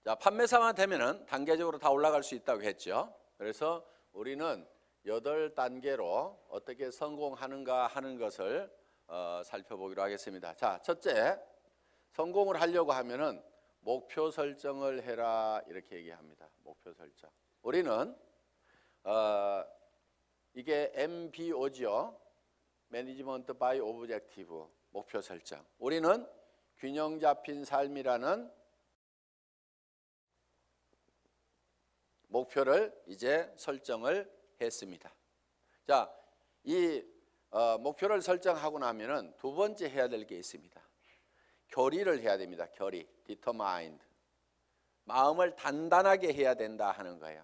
자, 판매사만 되면은 단계적으로 다 올라갈 수 있다고 했죠. 그래서 우리는 8단계로 어떻게 성공하는가 하는 것을 살펴보기로 하겠습니다. 자, 첫째, 성공을 하려고 하면은 목표 설정을 해라 이렇게 얘기합니다. 목표 설정. 우리는 이게 MBO죠. Management by Objective. 목표 설정. 우리는 균형 잡힌 삶이라는 목표를 이제 설정을 했습니다. 자, 이 목표를 설정하고 나면은 두 번째 해야 될 게 있습니다. 결의를 해야 됩니다. 결의, determined. 마음을 단단하게 해야 된다 하는 거예요.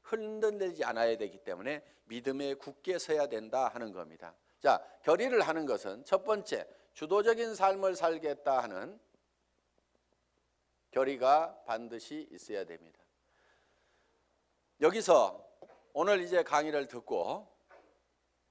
흔들리지 않아야 되기 때문에 믿음에 굳게 서야 된다 하는 겁니다. 자, 결의를 하는 것은 첫 번째, 주도적인 삶을 살겠다 하는 결의가 반드시 있어야 됩니다. 여기서 오늘 이제 강의를 듣고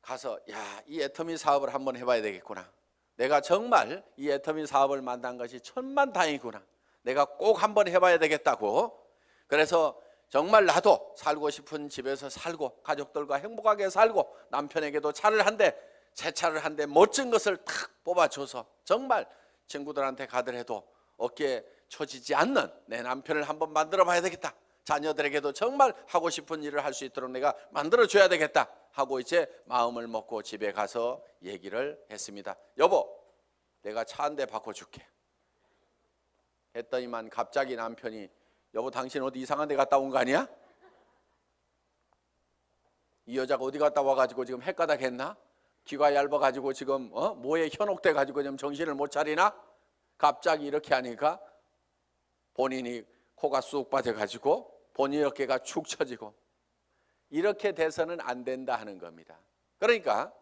가서 이 애터미 사업을 한번 해봐야 되겠구나. 내가 정말 이 애터미 사업을 만난 것이 천만다행이구나. 내가 꼭 한번 해봐야 되겠다고. 그래서 정말 나도 살고 싶은 집에서 살고 가족들과 행복하게 살고 남편에게도 차를 한 대, 새 차를 한 대 멋진 것을 탁 뽑아줘서 정말 친구들한테 가더라도 어깨에 처지지 않는 내 남편을 한번 만들어 봐야 되겠다. 자녀들에게도 정말 하고 싶은 일을 할 수 있도록 내가 만들어줘야 되겠다 하고 이제 마음을 먹고 집에 가서 얘기를 했습니다. 여보, 내가 차 한 대 바꿔줄게 했더니만 갑자기 남편이 여보, 당신 어디 이상한 데 갔다 온 거 아니야? 이 여자가 어디 갔다 와가지고 지금 헷가닥 했나? 귀가 얇아가지고 지금 뭐에 현혹돼 가지고 지금 정신을 못 차리나? 갑자기 이렇게 하니까 본인이 코가 쑥 빠져가지고 본인 어깨가 축 처지고 이렇게 돼서는 안 된다 하는 겁니다. 그러니까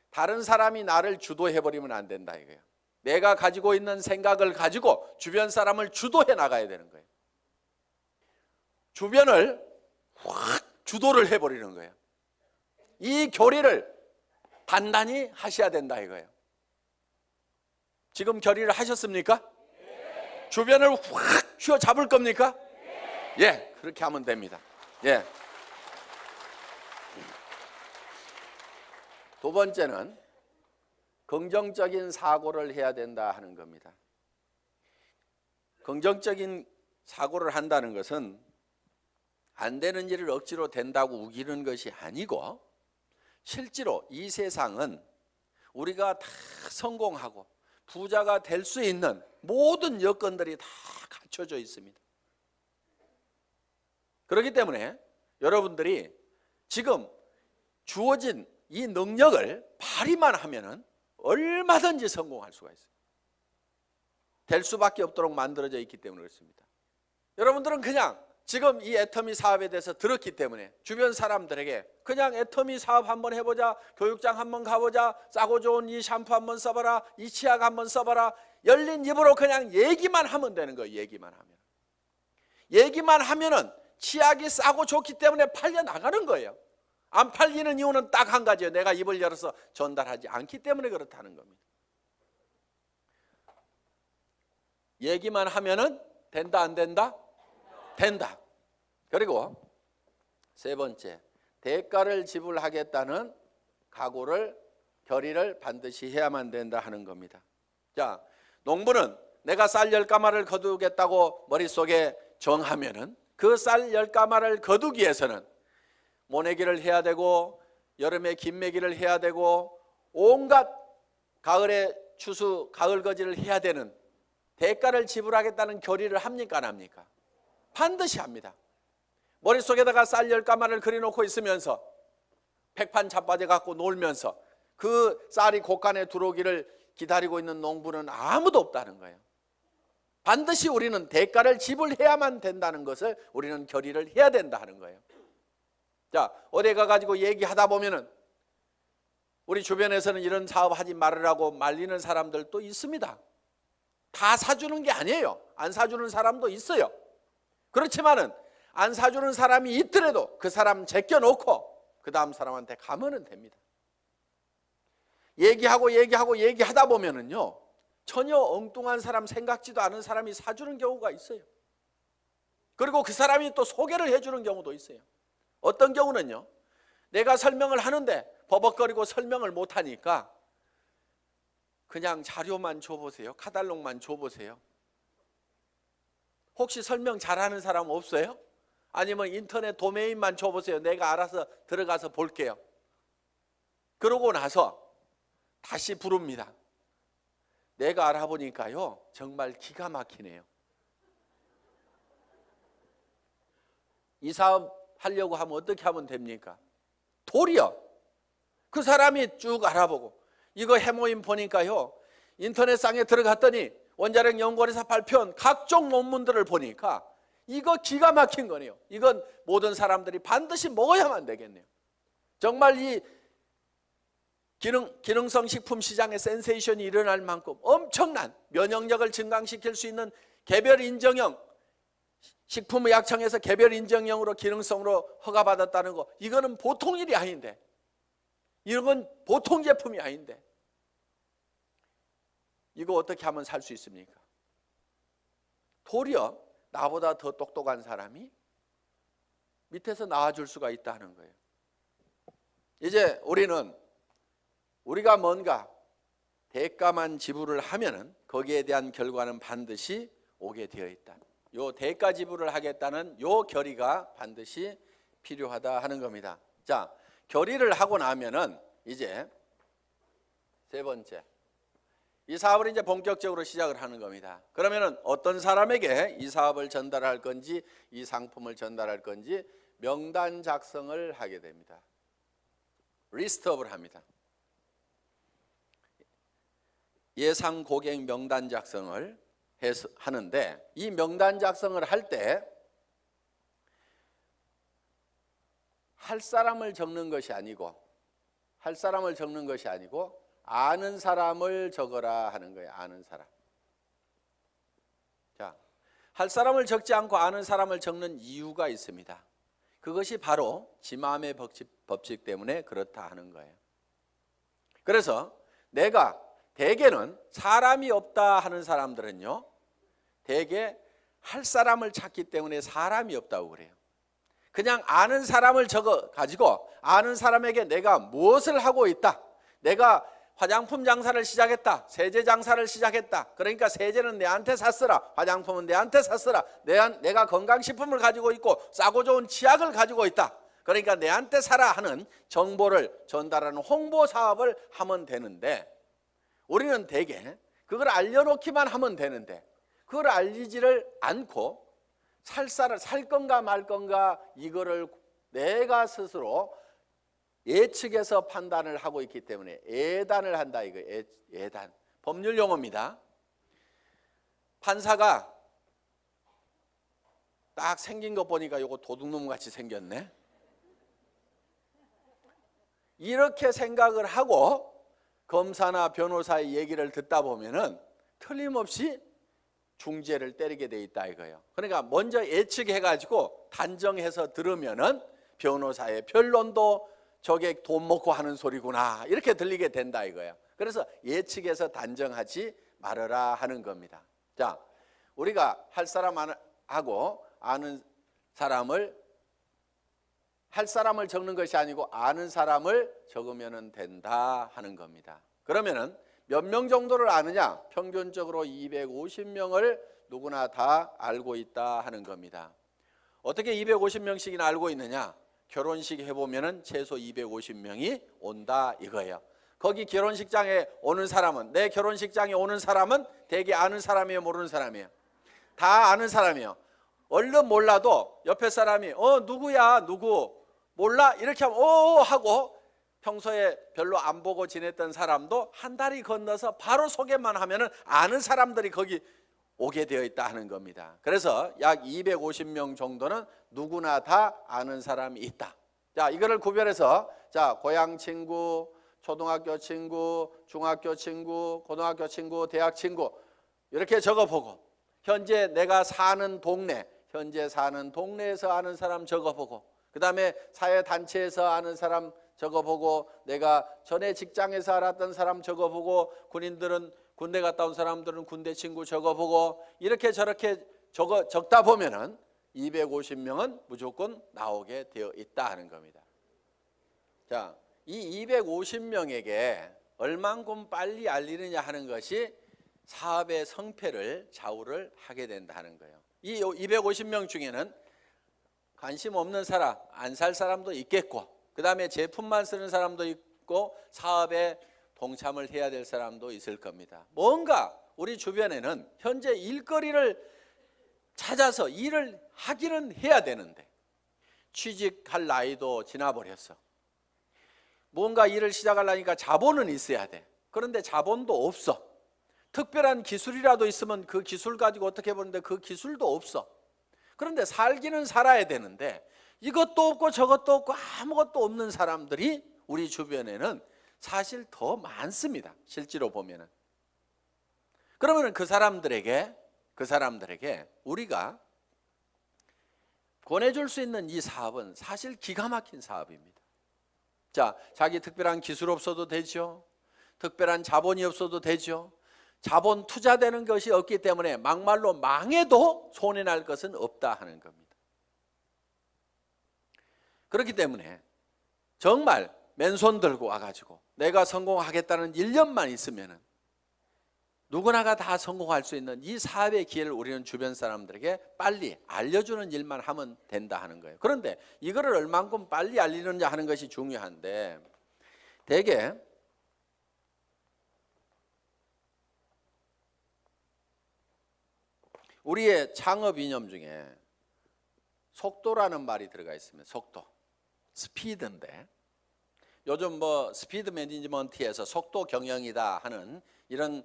다른 사람이 나를 주도해버리면 안 된다 이거예요. 내가 가지고 있는 생각을 가지고 주변 사람을 주도해 나가야 되는 거예요. 주변을 확 주도를 해버리는 거예요. 이 결의를 단단히 하셔야 된다 이거예요. 지금 결의를 하셨습니까? 네. 주변을 확 휘어잡을 겁니까? 네. 예, 그렇게 하면 됩니다. 예. 두 번째는 긍정적인 사고를 해야 된다 하는 겁니다. 긍정적인 사고를 한다는 것은 안 되는 일을 억지로 된다고 우기는 것이 아니고 실제로 이 세상은 우리가 다 성공하고 부자가 될 수 있는 모든 여건들이 다 갖춰져 있습니다. 그렇기 때문에 여러분들이 지금 주어진 이 능력을 발휘만 하면은 얼마든지 성공할 수가 있어요. 될 수밖에 없도록 만들어져 있기 때문에 그렇습니다. 여러분들은 그냥 지금 이 애터미 사업에 대해서 들었기 때문에 주변 사람들에게 그냥 애터미 사업 한번 해보자, 교육장 한번 가보자, 싸고 좋은 이 샴푸 한번 써봐라, 이 치약 한번 써봐라, 열린 입으로 그냥 얘기만 하면 되는 거예요. 얘기만 하면은 치약이 싸고 좋기 때문에 팔려 나가는 거예요. 안 팔리는 이유는 딱 한 가지예요. 내가 입을 열어서 전달하지 않기 때문에 그렇다는 겁니다. 얘기만 하면은 된다 안 된다? 된다. 그리고 세 번째, 대가를 지불하겠다는 각오를, 결의를 반드시 해야만 된다 하는 겁니다. 자, 농부는 내가 쌀 10가마를 거두겠다고 머릿속에 정하면은 그 쌀 10가마를 거두기 위해서는 모내기를 해야 되고 여름에 김매기를 해야 되고 온갖 가을에 추수, 가을거지를 해야 되는 대가를 지불하겠다는 결의를 합니까 안 합니까? 반드시 합니다. 머릿속에다가 쌀 10가마를 그려놓고 있으면서 백판 자빠져 갖고 놀면서 그 쌀이 곳간에 들어오기를 기다리고 있는 농부는 아무도 없다는 거예요. 반드시 우리는 대가를 지불해야만 된다는 것을 우리는 결의를 해야 된다 하는 거예요. 자, 어디 가가지고 얘기하다 보면은 우리 주변에서는 이런 사업 하지 말으라고 말리는 사람들도 있습니다. 다 사주는 게 아니에요. 안 사주는 사람도 있어요. 그렇지만은 안 사주는 사람이 있더라도 그 사람 제껴놓고 그 다음 사람한테 가면은 됩니다. 얘기하다 보면은요, 전혀 엉뚱한 사람, 생각지도 않은 사람이 사주는 경우가 있어요. 그리고 그 사람이 또 소개를 해주는 경우도 있어요. 어떤 경우는요, 내가 설명을 하는데 버벅거리고 설명을 못하니까 그냥 자료만 줘보세요. 카탈로그만 줘보세요. 혹시 설명 잘하는 사람 없어요? 아니면 인터넷 도메인만 줘보세요. 내가 알아서 들어가서 볼게요. 그러고 나서 다시 부릅니다. 내가 알아보니까요, 정말 기가 막히네요. 이 사업 하려고 하면 어떻게 하면 됩니까? 도리어 그 사람이 쭉 알아보고, 이거 해모임 보니까요, 인터넷상에 들어갔더니 원자력 연구원에서 발표한 각종 논문들을 보니까 이거 기가 막힌 거네요. 이건 모든 사람들이 반드시 먹어야만 되겠네요. 정말 이 기능성 식품 시장에 센세이션이 일어날 만큼 엄청난 면역력을 증강시킬 수 있는 개별 인정형, 식품의약청에서 개별 인정형으로 기능성으로 허가받았다는 거, 이거는 보통 일이 아닌데, 이런 건 보통 제품이 아닌데, 이거 어떻게 하면 살 수 있습니까? 도리어 나보다 더 똑똑한 사람이 밑에서 나와줄 수가 있다는 거예요. 이제 우리가 뭔가 대가만 지불을 하면은 거기에 대한 결과는 반드시 오게 되어 있다. 요 대가 지불을 하겠다는 요 결의가 반드시 필요하다 하는 겁니다. 자, 결의를 하고 나면은 이제 세 번째, 이 사업을 이제 본격적으로 시작을 하는 겁니다. 그러면은 어떤 사람에게 이 사업을 전달할 건지, 이 상품을 전달할 건지 명단 작성을 하게 됩니다. 리스트업을 합니다. 예상 고객 명단 작성을 하는데, 이 명단 작성을 할 때 할 사람을 적는 것이 아니고 아는 사람을 적어라 하는 거예요. 아는 사람. 자, 할 사람을 적지 않고 아는 사람을 적는 이유가 있습니다. 그것이 바로 지마음의 법칙 때문에 그렇다 하는 거예요. 그래서 내가 대개는 사람이 없다 하는 사람들은요, 대개 할 사람을 찾기 때문에 사람이 없다고 그래요. 그냥 아는 사람을 적어 가지고 아는 사람에게 내가 무엇을 하고 있다, 내가 화장품 장사를 시작했다, 세제 장사를 시작했다, 그러니까 세제는 내한테 샀으라, 화장품은 내한테 샀으라, 내가 건강식품을 가지고 있고 싸고 좋은 치약을 가지고 있다, 그러니까 내한테 사라 하는 정보를 전달하는 홍보 사업을 하면 되는데, 우리는 대개 그걸 알려놓기만 하면 되는데 그걸 알리지를 않고 살 건가 말 건가 이거를 내가 스스로 예측해서 판단을 하고 있기 때문에 예단을 한다, 이거 예단. 법률 용어입니다. 판사가 딱 생긴 거 보니까 이거 도둑놈 같이 생겼네, 이렇게 생각을 하고 검사나 변호사의 얘기를 듣다 보면은 틀림없이 중죄를 때리게 돼 있다 이거예요. 그러니까 먼저 예측해가지고 단정해서 들으면은 변호사의 변론도 저게 돈 먹고 하는 소리구나 이렇게 들리게 된다 이거예요. 그래서 예측해서 단정하지 말아라 하는 겁니다. 자, 우리가 할 사람하고 아는 사람을, 할 사람을 적는 것이 아니고 아는 사람을 적으면 된다 하는 겁니다. 그러면은 몇 명 정도를 아느냐? 평균적으로 250명을 누구나 다 알고 있다 하는 겁니다. 어떻게 250명씩이나 알고 있느냐? 결혼식 해보면은 최소 250명이 온다 이거예요. 거기 결혼식장에 오는 사람은, 내 결혼식장에 오는 사람은 대개 아는 사람이에요, 모르는 사람이에요? 다 아는 사람이에요. 얼른 몰라도 옆에 사람이 누구야, 누구 몰라? 이렇게 하면 하고, 평소에 별로 안 보고 지냈던 사람도 한 다리 건너서 바로 소개만 하면은 아는 사람들이 거기 오게 되어 있다 하는 겁니다. 그래서 약 250명 정도는 누구나 다 아는 사람이 있다. 자, 이거를 구별해서, 자, 고향 친구, 초등학교 친구, 중학교 친구, 고등학교 친구, 대학 친구 이렇게 적어보고, 현재 내가 사는 동네, 현재 사는 동네에서 아는 사람 적어보고, 그 다음에 사회단체에서 아는 사람 적어보고, 내가 전에 직장에서 알았던 사람 적어보고, 군인들은 군대 갔다 온 사람들은 군대 친구 적어보고, 이렇게 저렇게 적다 보면은 250명은 무조건 나오게 되어 있다 하는 겁니다. 자, 이 250명에게 얼만큼 빨리 알리느냐 하는 것이 사업의 성패를 좌우를 하게 된다는 거예요. 이 250명 중에는 관심 없는 사람, 안 살 사람도 있겠고, 그 다음에 제품만 쓰는 사람도 있고, 사업에 동참을 해야 될 사람도 있을 겁니다. 뭔가 우리 주변에는 현재 일거리를 찾아서 일을 하기는 해야 되는데 취직할 나이도 지나버렸어. 뭔가 일을 시작하려니까 자본은 있어야 돼. 그런데 자본도 없어. 특별한 기술이라도 있으면 그 기술 가지고 어떻게 보는데 그 기술도 없어. 그런데 살기는 살아야 되는데 이것도 없고 저것도 없고 아무것도 없는 사람들이 우리 주변에는 사실 더 많습니다. 실제로 보면은. 그러면 그 사람들에게 우리가 권해줄 수 있는 이 사업은 사실 기가 막힌 사업입니다. 자, 자기 특별한 기술 없어도 되죠. 특별한 자본이 없어도 되죠. 자본 투자되는 것이 없기 때문에 막말로 망해도 손해날 것은 없다 하는 겁니다. 그렇기 때문에 정말 맨손 들고 와가지고 내가 성공하겠다는 1년만 있으면은 누구나가 다 성공할 수 있는 이 사업의 기회를 우리는 주변 사람들에게 빨리 알려주는 일만 하면 된다 하는 거예요. 그런데 이거를 얼만큼 빨리 알리느냐 하는 것이 중요한데 대개 우리의 창업 이념 중에 속도라는 말이 들어가 있습니다. 속도, 스피드인데 요즘 뭐 스피드 매니지먼트에서 속도 경영이다 하는 이런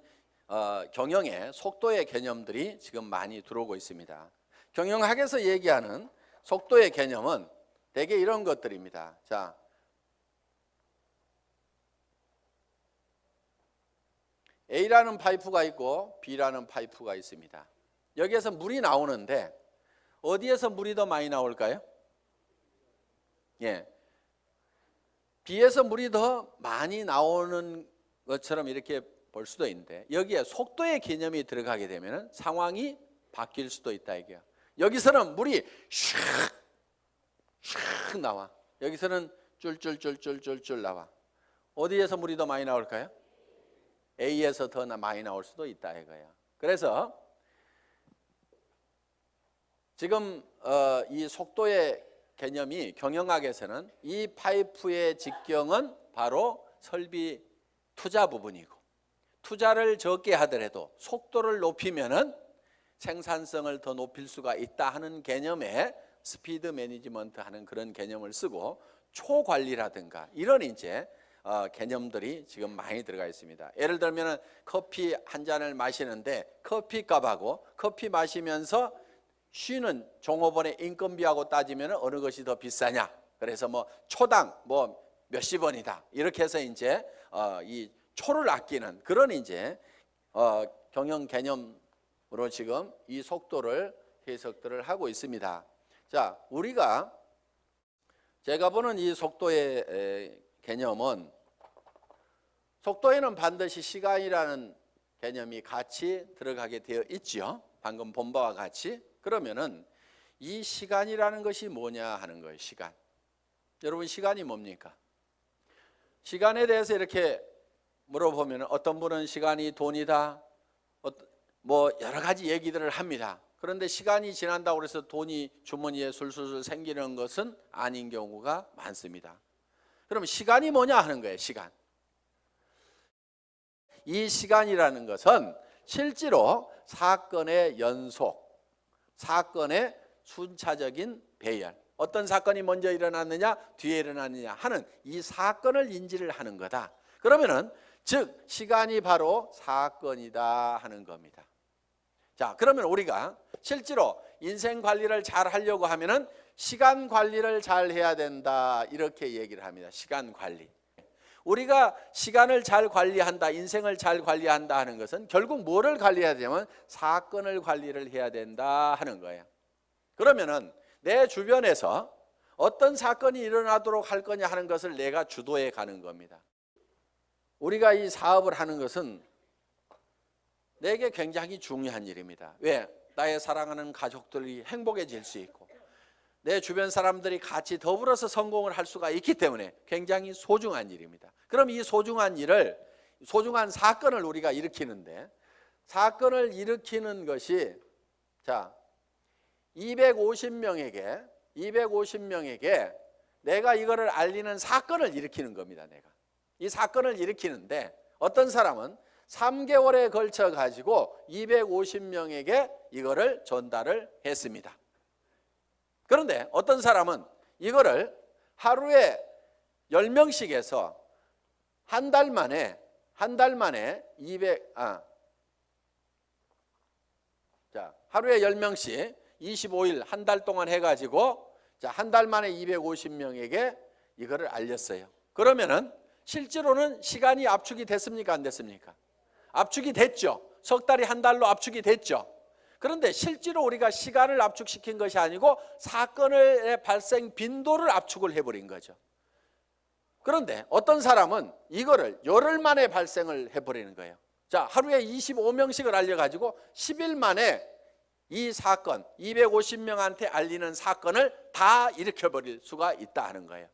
경영의 속도의 개념들이 지금 많이 들어오고 있습니다. 경영학에서 얘기하는 속도의 개념은 대개 이런 것들입니다. 자, A라는 파이프가 있고 B라는 파이프가 있습니다. 여기에서 물이 나오는데 어디에서 물이 더 많이 나올까요? 예, B에서 물이 더 많이 나오는 것처럼 이렇게 볼 수도 있는데 여기에 속도의 개념이 들어가게 되면 상황이 바뀔 수도 있다 이게요. 여기서는 물이 슉 나와. 여기서는 쫄쫄쫄쫄쫄쫄 나와. 어디에서 물이 더 많이 나올까요? A에서 더 많이 나올 수도 있다 이거예요. 그래서 지금 이 속도의 개념이 경영학에서는 이 파이프의 직경은 바로 설비 투자 부분이고 투자를 적게 하더라도 속도를 높이면은 생산성을 더 높일 수가 있다 하는 개념에 스피드 매니지먼트 하는 그런 개념을 쓰고 초관리라든가 이런 이제 개념들이 지금 많이 들어가 있습니다. 예를 들면 커피 한 잔을 마시는데 커피 값하고 커피 마시면서 쉬는 종업원의 인건비하고 따지면 어느 것이 더 비싸냐? 그래서 뭐 초당 뭐 몇십 원이다. 이렇게 해서 이제 이 초를 아끼는 그런 이제 경영 개념으로 지금 이 속도를 해석들을 하고 있습니다. 자, 우리가 제가 보는 이 속도의 개념은 속도에는 반드시 시간이라는 개념이 같이 들어가게 되어 있죠. 방금 본 바와 같이. 그러면은 이 시간이라는 것이 뭐냐 하는 거예요. 시간. 여러분 시간이 뭡니까? 시간에 대해서 이렇게 물어보면 어떤 분은 시간이 돈이다. 뭐 여러 가지 얘기들을 합니다. 그런데 시간이 지난다고 해서 돈이 주머니에 술술 생기는 것은 아닌 경우가 많습니다. 그럼 시간이 뭐냐 하는 거예요. 시간. 이 시간이라는 것은 실제로 사건의 연속, 사건의 순차적인 배열, 어떤 사건이 먼저 일어났느냐 뒤에 일어났느냐 하는 이 사건을 인지를 하는 거다. 그러면은 즉 시간이 바로 사건이다 하는 겁니다. 자, 그러면 우리가 실제로 인생 관리를 잘 하려고 하면은 시간 관리를 잘 해야 된다 이렇게 얘기를 합니다. 시간 관리. 우리가 시간을 잘 관리한다, 인생을 잘 관리한다 하는 것은 결국 뭐를 관리해야 되냐면 사건을 관리를 해야 된다 하는 거예요. 그러면은 내 주변에서 어떤 사건이 일어나도록 할 거냐 하는 것을 내가 주도해 가는 겁니다. 우리가 이 사업을 하는 것은 내게 굉장히 중요한 일입니다. 왜? 나의 사랑하는 가족들이 행복해질 수 있고 내 주변 사람들이 같이 더불어서 성공을 할 수가 있기 때문에 굉장히 소중한 일입니다. 그럼 이 소중한 일을, 소중한 사건을 우리가 일으키는데, 사건을 일으키는 것이, 자, 250명에게 내가 이거를 알리는 사건을 일으키는 겁니다. 내가 이 사건을 일으키는데, 어떤 사람은 3개월에 걸쳐 가지고 250명에게 이거를 전달을 했습니다. 그런데 어떤 사람은 이거를 하루에 10명씩 해서 한 달 만에 200, 자, 하루에 10명씩 25일 한 달 동안 해가지고, 자, 한 달 만에 250명에게 이거를 알렸어요. 그러면은 실제로는 시간이 압축이 됐습니까? 안 됐습니까? 압축이 됐죠. 석 달이 한 달로 압축이 됐죠. 그런데 실제로 우리가 시간을 압축시킨 것이 아니고 사건의 발생 빈도를 압축을 해버린 거죠. 그런데 어떤 사람은 이거를 열흘 만에 발생을 해버리는 거예요. 자, 하루에 25명씩을 알려가지고 10일 만에 이 사건, 250명한테 알리는 사건을 다 일으켜버릴 수가 있다 하는 거예요.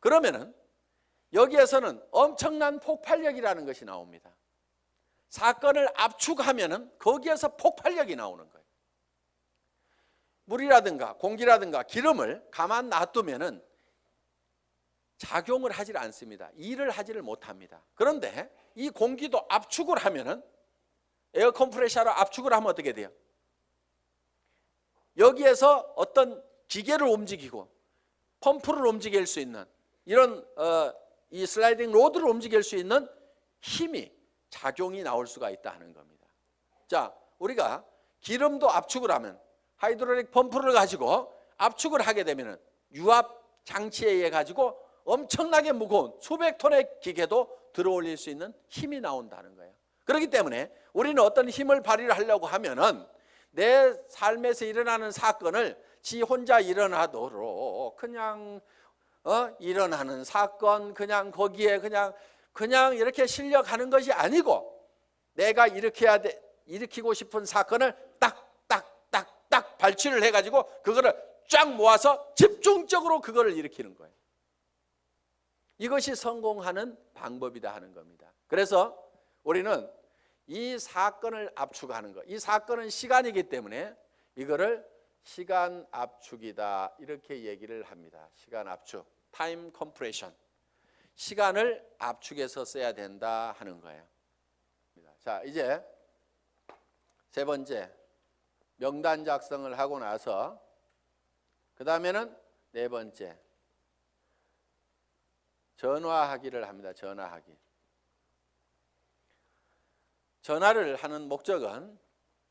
그러면은 여기에서는 엄청난 폭발력이라는 것이 나옵니다. 사건을 압축하면은 거기에서 폭발력이 나오는 거예요. 물이라든가 공기라든가 기름을 가만 놔두면은 작용을 하질 않습니다. 일을 하지를 못합니다. 그런데 이 공기도 압축을 하면은, 에어 컴프레셔로 압축을 하면 어떻게 돼요? 여기에서 어떤 기계를 움직이고 펌프를 움직일 수 있는 이런 이 슬라이딩 로드를 움직일 수 있는 힘이, 작용이 나올 수가 있다 하는 겁니다. 자, 우리가 기름도 압축을 하면, 하이드롤릭 펌프를 가지고 압축을 하게 되면 유압 장치에 의해 가지고 엄청나게 무거운 수백 톤의 기계도 들어올릴 수 있는 힘이 나온다는 거예요. 그렇기 때문에 우리는 어떤 힘을 발휘를 하려고 하면은 내 삶에서 일어나는 사건을 지 혼자 일어나도록 그냥 일어나는 사건, 그냥 거기에 그냥 이렇게 실려가는 것이 아니고, 내가 일으키고 싶은 사건을 딱 발치를 해가지고 그거를 쫙 모아서 집중적으로 그거를 일으키는 거예요. 이것이 성공하는 방법이다 하는 겁니다. 그래서 우리는 이 사건을 압축하는 것, 이 사건은 시간이기 때문에 이거를 시간 압축이다 이렇게 얘기를 합니다. 시간 압축, 타임 컴프레션, 시간을 압축해서 써야 된다 하는 거예요. 자, 이제 세 번째, 명단 작성을 하고 나서 그 다음에는 네 번째, 전화하기를 합니다. 전화하기. 전화를 하는 목적은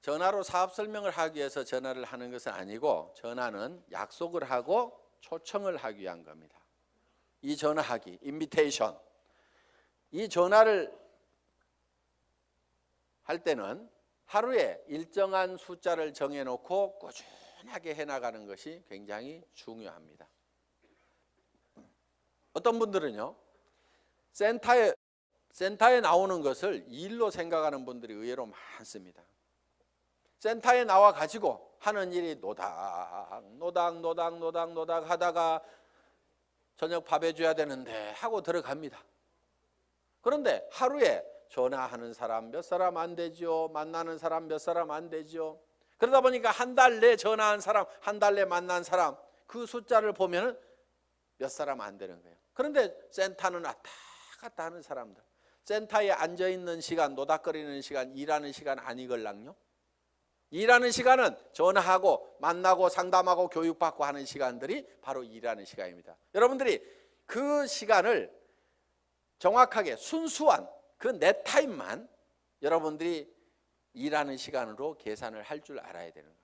전화로 사업 설명을 하기 위해서 전화를 하는 것은 아니고, 전화는 약속을 하고 초청을 하기 위한 겁니다. 이 전화하기, 인비테이션, 이 전화를 할 때는 하루에 일정한 숫자를 정해놓고 꾸준하게 해나가는 것이 굉장히 중요합니다. 어떤 분들은요, 센터에 나오는 것을 일로 생각하는 분들이 의외로 많습니다. 센터에 나와 가지고 하는 일이 노닥 하다가 저녁 밥 해줘야 되는데 하고 들어갑니다. 그런데 하루에 전화하는 사람 몇 사람 안 되죠. 만나는 사람 몇 사람 안 되죠. 그러다 보니까 한 달 내 전화한 사람, 한 달 내 만난 사람, 그 숫자를 보면 몇 사람 안 되는 거예요. 그런데 센터는 왔다 갔다 하는 사람들, 센터에 앉아있는 시간, 노닥거리는 시간, 일하는 시간 아니걸랑요? 일하는 시간은 전화하고 만나고 상담하고 교육받고 하는 시간들이 바로 일하는 시간입니다. 여러분들이 그 시간을 정확하게 순수한 그 내 타임만 여러분들이 일하는 시간으로 계산을 할 줄 알아야 되는 거예요.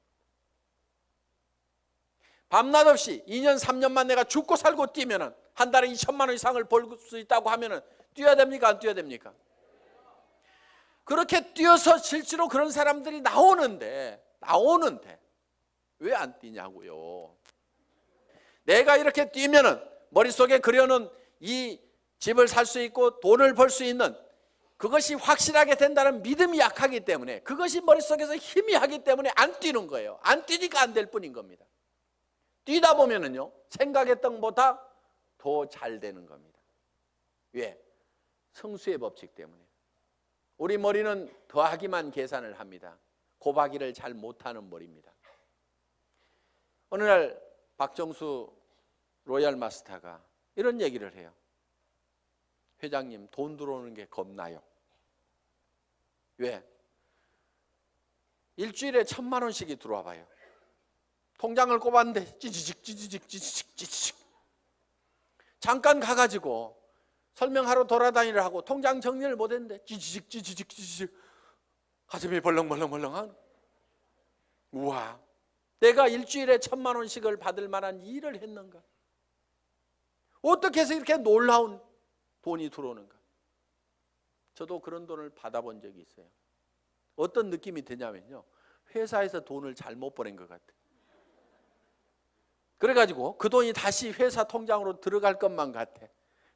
밤낮 없이 2년 3년만 내가 죽고 살고 뛰면은 한 달에 2천만 원 이상을 벌 수 있다고 하면은 뛰어야 됩니까? 안 뛰어야 됩니까? 그렇게 뛰어서 실제로 그런 사람들이 나오는데 왜 안 뛰냐고요. 내가 이렇게 뛰면은 머릿속에 그려놓은 이 집을 살 수 있고 돈을 벌 수 있는 그것이 확실하게 된다는 믿음이 약하기 때문에, 그것이 머릿속에서 희미하기 때문에 안 뛰는 거예요. 안 뛰니까 안 될 뿐인 겁니다. 뛰다 보면은요, 생각했던 것보다 더 잘 되는 겁니다. 왜? 성수의 법칙 때문에. 우리 머리는 더하기만 계산을 합니다. 곱하기를 잘 못하는 머리입니다. 어느 날 박정수 로얄 마스터가 이런 얘기를 해요. 회장님, 돈 들어오는 게 겁나요. 왜? 일주일에 1,000만 원씩이 들어와 봐요. 통장을 꼽았는데 찌지직 잠깐 가가지고 설명하러 돌아다니려 하고 통장 정리를 못했는데 찌지직 가슴이 벌렁벌렁한. 우와, 내가 일주일에 1,000만 원씩을 받을 만한 일을 했는가? 어떻게 해서 이렇게 놀라운 돈이 들어오는가? 저도 그런 돈을 받아본 적이 있어요. 어떤 느낌이 드냐면요, 회사에서 돈을 잘못 보낸 것 같아요. 그래가지고 그 돈이 다시 회사 통장으로 들어갈 것만 같아.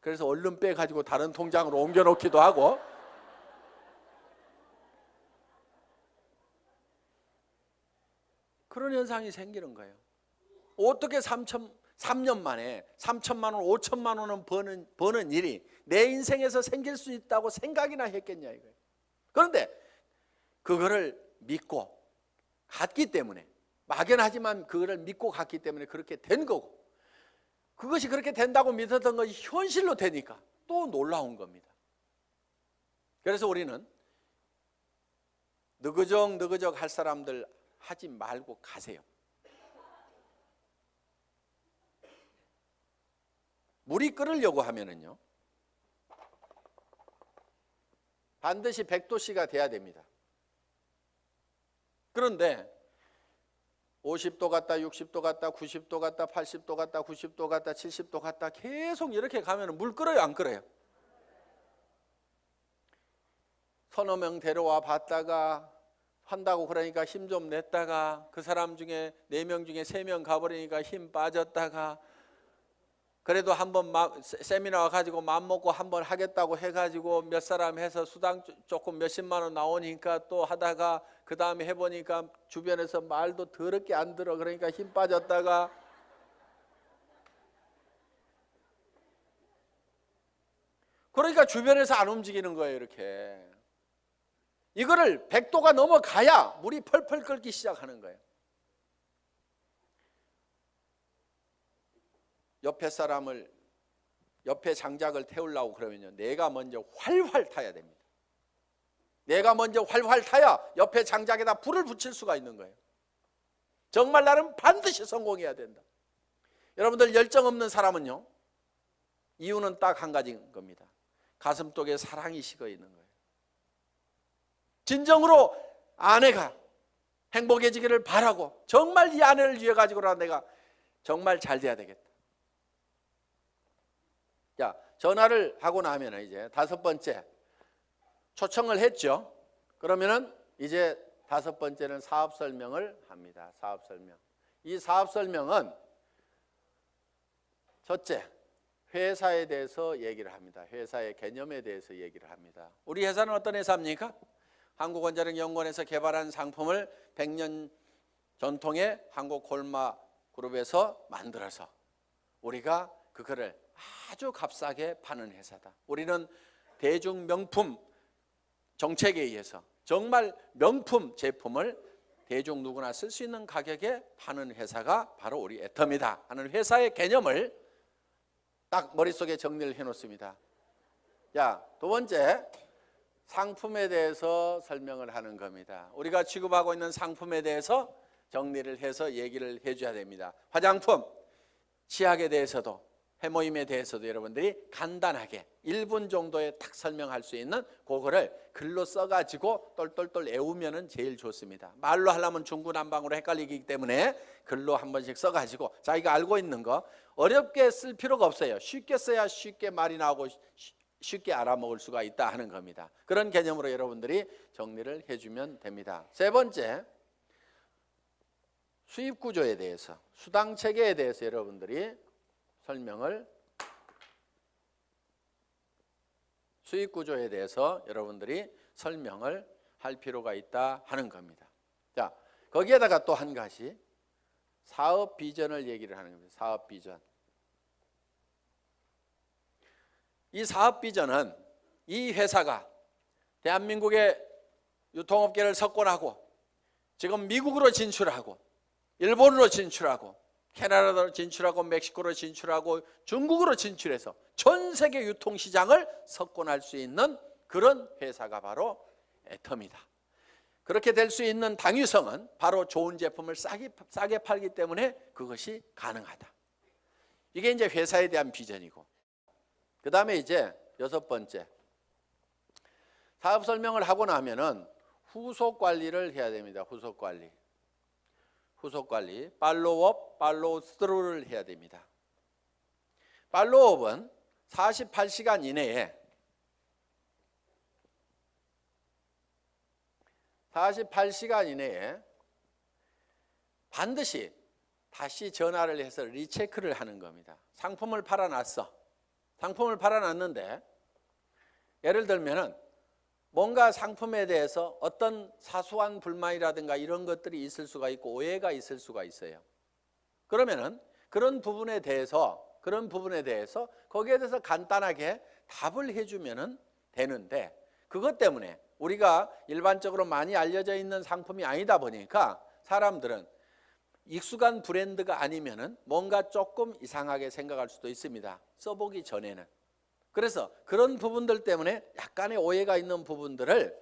그래서 얼른 빼가지고 다른 통장으로 옮겨놓기도 하고. 그런 현상이 생기는 거예요. 어떻게 3년 만에 3천만 원, 5천만 원은 버는 일이 내 인생에서 생길 수 있다고 생각이나 했겠냐 이거예요. 그런데 그거를 믿고 갔기 때문에, 막연하지만 그거를 믿고 갔기 때문에 그렇게 된 거고, 그것이 그렇게 된다고 믿었던 것이 현실로 되니까 또 놀라운 겁니다. 그래서 우리는 느그적 할 사람들 하지 말고 가세요. 물이 끓으려고 하면은요, 반드시 100도씨가 돼야 됩니다. 그런데 50도 갔다 60도 갔다 90도 갔다 80도 갔다 90도 갔다 70도 갔다 계속 이렇게 가면 물 끓어요, 안 끓어요? 서너 명 데려와 봤다가 한다고 그러니까 힘 좀 냈다가, 그 사람 중에 4명 중에 3명 가버리니까 힘 빠졌다가, 그래도 한번 세미나 와가지고 맘먹고 한번 하겠다고 해가지고 몇 사람 해서 수당 조금 몇십만 원 나오니까 또 하다가, 그 다음에 해보니까 주변에서 말도 더럽게 안 들어. 그러니까 힘 빠졌다가, 그러니까 주변에서 안 움직이는 거예요. 이렇게 이거를 100도가 넘어가야 물이 펄펄 끓기 시작하는 거예요. 옆에 장작을 태우려고 그러면요, 내가 먼저 활활 타야 됩니다. 내가 먼저 활활 타야 옆에 장작에다 불을 붙일 수가 있는 거예요. 정말 나는 반드시 성공해야 된다. 여러분들, 열정 없는 사람은요, 이유는 딱 한 가지인 겁니다. 가슴속에 사랑이 식어 있는 거예요. 진정으로 아내가 행복해지기를 바라고, 정말 이 아내를 위해 가지고라도 내가 정말 잘 돼야 되겠다. 자, 전화를 하고 나면 이제 5번째 초청을 했죠. 그러면은 이제 5번째는 사업 설명을 합니다. 사업 설명. 이 사업 설명은 첫째, 회사에 대해서 얘기를 합니다. 회사의 개념에 대해서 얘기를 합니다. 우리 회사는 어떤 회사입니까? 한국원자력연구원에서 개발한 상품을 100년 전통의 한국콜마그룹에서 만들어서 우리가 그거를 아주 값싸게 파는 회사다. 우리는 대중 명품 정책에 의해서 정말 명품 제품을 대중 누구나 쓸 수 있는 가격에 파는 회사가 바로 우리 애터미다 하는 회사의 개념을 딱 머릿속에 정리를 해놓습니다. 자, 두 번째, 상품에 대해서 설명을 하는 겁니다. 우리가 취급하고 있는 상품에 대해서 정리를 해서 얘기를 해줘야 됩니다. 화장품, 치약에 대해서도, 해모임에 대해서도 여러분들이 간단하게 1분 정도에 딱 설명할 수 있는 그거를 글로 써가지고 똘똘똘 외우면 제일 좋습니다. 말로 하려면 중구난방으로 헷갈리기 때문에 글로 한 번씩 써가지고 자기가 알고 있는 거 어렵게 쓸 필요가 없어요. 쉽게 써야 쉽게 말이 나오고 쉽게 알아먹을 수가 있다 하는 겁니다. 그런 개념으로 여러분들이 정리를 해주면 됩니다. 세 번째, 수입 구조에 대해서, 수당 체계에 대해서 여러분들이 설명을, 수익 구조에 대해서 여러분들이 설명을 할 필요가 있다 하는 겁니다. 자, 거기에다가 또 한 가지 사업 비전을 얘기를 하는 겁니다. 사업 비전. 이 사업 비전은 이 회사가 대한민국의 유통업계를 석권하고 지금 미국으로 진출하고 일본으로 진출하고 캐나다로 진출하고 멕시코로 진출하고 중국으로 진출해서 전 세계 유통시장을 석권할 수 있는 그런 회사가 바로 애터미다. 그렇게 될 수 있는 당위성은 바로 좋은 제품을 싸게 팔기 때문에 그것이 가능하다. 이게 이제 회사에 대한 비전이고, 그 다음에 이제 6번째, 사업 설명을 하고 나면은 후속 관리를 해야 됩니다. 후속 관리. 팔로우업, 팔로우 스루를 해야 됩니다. 팔로우업은 48시간 이내에 48시간 이내에 반드시 다시 전화를 해서 리체크를 하는 겁니다. 상품을 팔아놨어. 상품을 팔아놨는데 예를 들면은 뭔가 상품에 대해서 어떤 사소한 불만이라든가 이런 것들이 있을 수가 있고 오해가 있을 수가 있어요. 그러면은 그런 부분에 대해서 거기에 대해서 간단하게 답을 해주면은 되는데, 그것 때문에 우리가 일반적으로 많이 알려져 있는 상품이 아니다 보니까 사람들은 익숙한 브랜드가 아니면은 뭔가 조금 이상하게 생각할 수도 있습니다. 써보기 전에는. 그래서 그런 부분들 때문에 약간의 오해가 있는 부분들을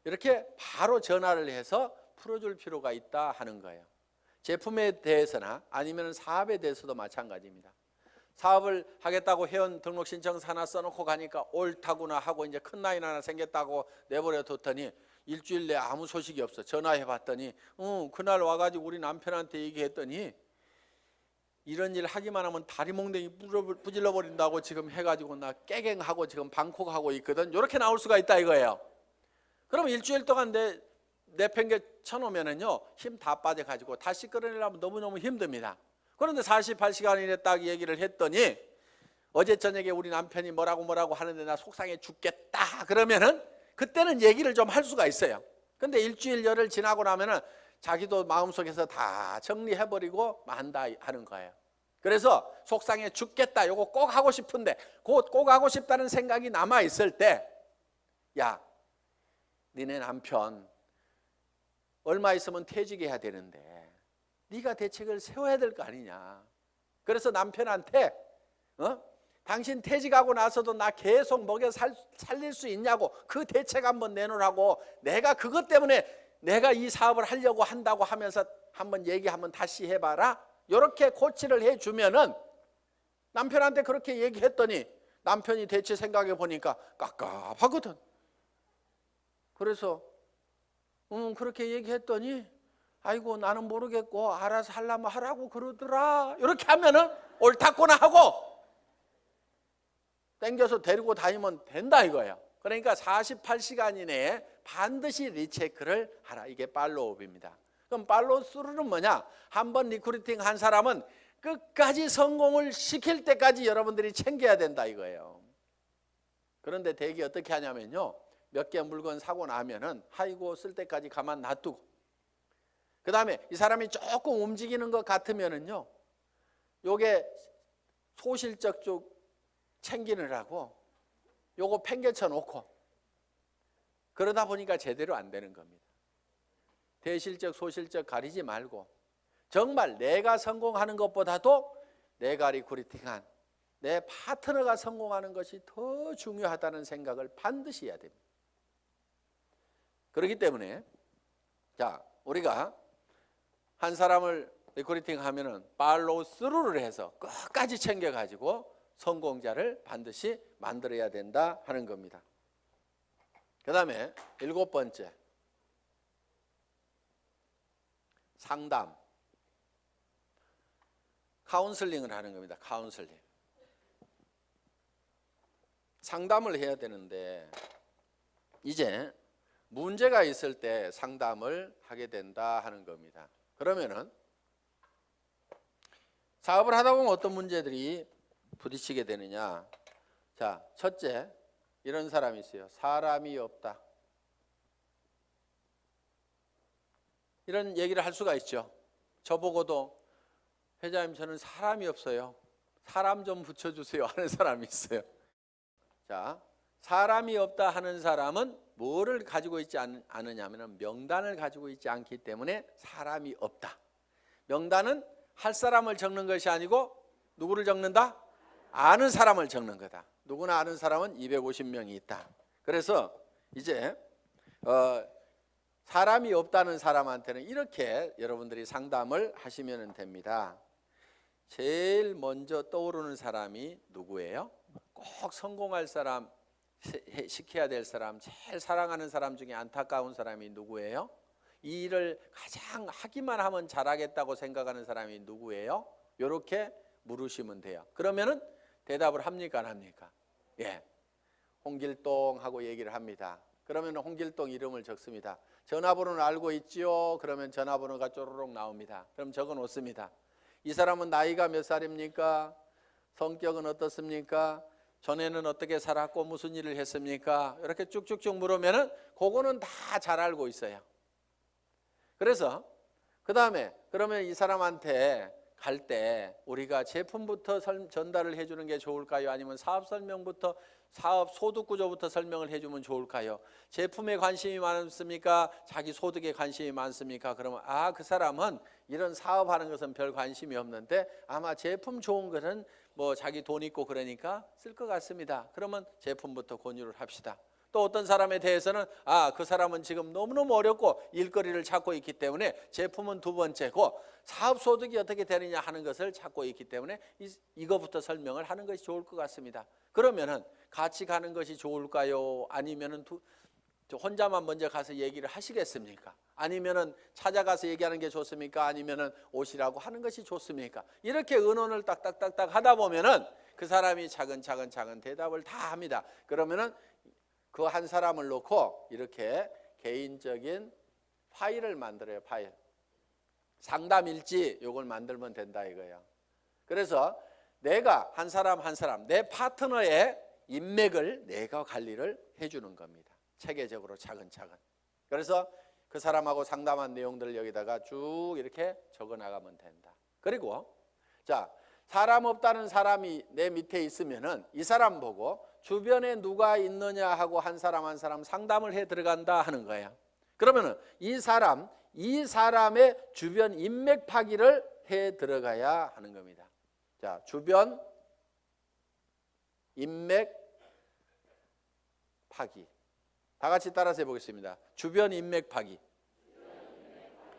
이렇게 바로 전화를 해서 풀어줄 필요가 있다 하는 거예요. 제품에 대해서나 아니면 사업에 대해서도 마찬가지입니다. 사업을 하겠다고 회원 등록 신청서 하나 써놓고 가니까 옳다구나 하고 이제 큰 라인 하나 생겼다고 내버려 뒀더니 일주일 내에 아무 소식이 없어. 전화해 봤더니 그날 와가지고 우리 남편한테 얘기했더니 이런 일 하기만 하면 다리 몽댕이 부질러 버린다고 지금 해가지고 나 깨갱하고 지금 방콕하고 있거든. 이렇게 나올 수가 있다 이거예요. 그럼 일주일 동안 내팽개 쳐놓으면은요 힘 다 빠져가지고 다시 끌어내려면 너무너무 힘듭니다. 그런데 48시간 이내 딱 얘기를 했더니 어제 저녁에 우리 남편이 뭐라고 하는데 나 속상해 죽겠다 그러면은 그때는 얘기를 좀 할 수가 있어요. 근데 일주일 열흘 지나고 나면은 자기도 마음속에서 다 정리해버리고 만다 하는 거예요. 그래서 속상해 죽겠다 요거 꼭 하고 싶은데 꼭 하고 싶다는 생각이 남아있을 때, 야 니네 남편 얼마 있으면 퇴직해야 되는데 네가 대책을 세워야 될 거 아니냐. 그래서 남편한테 당신 퇴직하고 나서도 나 계속 먹여 살릴 수 있냐고 그 대책 한번 내놓으라고, 내가 그것 때문에 내가 이 사업을 하려고 한다고 하면서 한번 한번 다시 해봐라. 이렇게 코치를 해주면은 남편한테 그렇게 얘기했더니 남편이 대체 생각해 보니까 깝깝하거든. 그래서 그렇게 얘기했더니 아이고 나는 모르겠고 알아서 하려면 하라고 그러더라. 이렇게 하면은 옳다구나 하고 땡겨서 데리고 다니면 된다 이거예요. 그러니까 48시간 이내에 반드시 리체크를 하라. 이게 팔로우업입니다. 그럼 팔로우 스루는 뭐냐? 한번 리크루팅 한 사람은 끝까지 성공을 시킬 때까지 여러분들이 챙겨야 된다 이거예요. 그런데 대개 어떻게 하냐면요, 몇 개 물건 사고 나면은 아이고 쓸 때까지 가만 놔두고, 그 다음에 이 사람이 조금 움직이는 것 같으면은요 요게 소실적 쪽 챙기느라고 요거 팽개쳐 놓고 그러다 보니까 제대로 안 되는 겁니다. 대실적 소실적 가리지 말고 정말 내가 성공하는 것보다도 내가 리크루팅한 내 파트너가 성공하는 것이 더 중요하다는 생각을 반드시 해야 됩니다. 그렇기 때문에 자 우리가 한 사람을 리크루팅 하면은 팔로우 스루를 해서 끝까지 챙겨가지고 성공자를 반드시 만들어야 된다 하는 겁니다. 그 다음에 7번째, 상담, 카운슬링을 하는 겁니다. 카운슬링. 상담을 해야 되는데 이제 문제가 있을 때 상담을 하게 된다 하는 겁니다. 그러면은 사업을 하다 보면 어떤 문제들이 부딪히게 되느냐. 자, 첫째, 이런 사람이 있어요. 사람이 없다. 이런 얘기를 할 수가 있죠. 저보고도 회장님 저는 사람이 없어요. 사람 좀 붙여주세요 하는 사람이 있어요. 자, 사람이 없다 하는 사람은 뭐를 가지고 있지 않느냐면 명단을 가지고 있지 않기 때문에 사람이 없다. 명단은 할 사람을 적는 것이 아니고 누구를 적는다? 아는 사람을 적는 거다. 누구나 아는 사람은 250명이 있다. 그래서 이제 사람이 없다는 사람한테는 이렇게 여러분들이 상담을 하시면 됩니다. 제일 먼저 떠오르는 사람이 누구예요? 꼭 성공할 사람, 시켜야 될 사람, 제일 사랑하는 사람 중에 안타까운 사람이 누구예요? 이 일을 가장 하기만 하면 잘하겠다고 생각하는 사람이 누구예요? 이렇게 물으시면 돼요. 그러면은 대답을 합니까 안 합니까? 예, 홍길동 하고 얘기를 합니다. 그러면 홍길동 이름을 적습니다. 전화번호는 알고 있지요? 그러면 전화번호가 쪼르륵 나옵니다. 그럼 적어 놓습니다. 이 사람은 나이가 몇 살입니까? 성격은 어떻습니까? 전에는 어떻게 살았고 무슨 일을 했습니까? 이렇게 쭉쭉쭉 물으면은 그거는 다 잘 알고 있어요. 그래서 그 다음에 그러면 이 사람한테 갈 때 우리가 제품부터 전달을 해주는 게 좋을까요? 아니면 사업 설명부터 사업 소득 구조부터 설명을 해주면 좋을까요? 제품에 관심이 많습니까? 자기 소득에 관심이 많습니까? 그러면 그 사람은 이런 사업하는 것은 별 관심이 없는데 아마 제품 좋은 것은 뭐 자기 돈 있고 그러니까 쓸 것 같습니다. 그러면 제품부터 권유를 합시다. 또 어떤 사람에 대해서는 그 사람은 지금 너무너무 어렵고 일거리를 찾고 있기 때문에 제품은 두 번째고 사업 소득이 어떻게 되느냐 하는 것을 찾고 있기 때문에 이거부터 설명을 하는 것이 좋을 것 같습니다. 그러면은 같이 가는 것이 좋을까요? 아니면은 혼자만 먼저 가서 얘기를 하시겠습니까? 아니면은 찾아가서 얘기하는 게 좋습니까? 아니면은 오시라고 하는 것이 좋습니까? 이렇게 의논을 딱딱딱딱 하다 보면은 그 사람이 차근차근 대답을 다 합니다. 그러면은 그 한 사람을 놓고 이렇게 개인적인 파일을 만들어요. 파일. 상담일지 요걸 만들면 된다 이거예요. 그래서 내가 한 사람 내 파트너의 인맥을 내가 관리를 해주는 겁니다. 체계적으로 차근차근. 그래서 그 사람하고 상담한 내용들을 여기다가 쭉 이렇게 적어 나가면 된다. 그리고 자, 사람 없다는 사람이 내 밑에 있으면은 이 사람 보고 주변에 누가 있느냐 하고 한 사람 상담을 해 들어간다 하는 거예요. 그러면은 이 사람의 주변 인맥 파기를 해 들어가야 하는 겁니다. 자, 주변 인맥 파기. 다 같이 따라서 해보겠습니다. 주변 인맥 파기.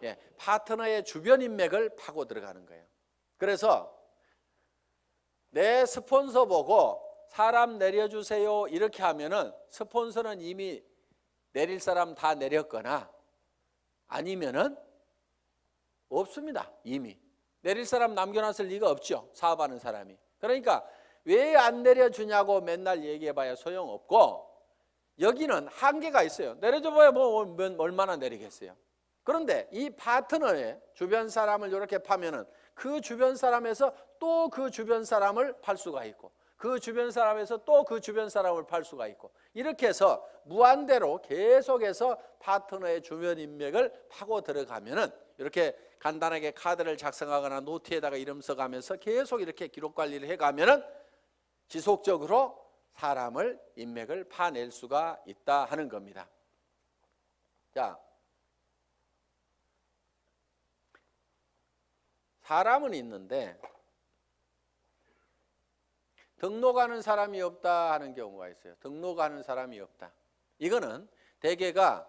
예, 파트너의 주변 인맥을 파고 들어가는 거예요. 그래서 내 스폰서 보고 사람 내려주세요 이렇게 하면은 스폰서는 이미 내릴 사람 다 내렸거나 아니면은 없습니다. 이미 내릴 사람 남겨놨을 리가 없죠. 사업하는 사람이. 그러니까 왜 안 내려주냐고 맨날 얘기해봐야 소용없고 여기는 한계가 있어요. 내려줘봐야 뭐 얼마나 내리겠어요. 그런데 이 파트너의 주변 사람을 이렇게 파면은 그 주변 사람에서 또 그 주변 사람을 팔 수가 있고 그 주변 사람에서 또 그 주변 사람을 팔 수가 있고 이렇게 해서 무한대로 계속해서 파트너의 주변 인맥을 파고 들어가면은 이렇게 간단하게 카드를 작성하거나 노트에다가 이름 써가면서 계속 이렇게 기록 관리를 해가면은 지속적으로 사람을 인맥을 파낼 수가 있다 하는 겁니다. 자, 사람은 있는데 등록하는 사람이 없다 하는 경우가 있어요. 등록하는 사람이 없다. 이거는 대개가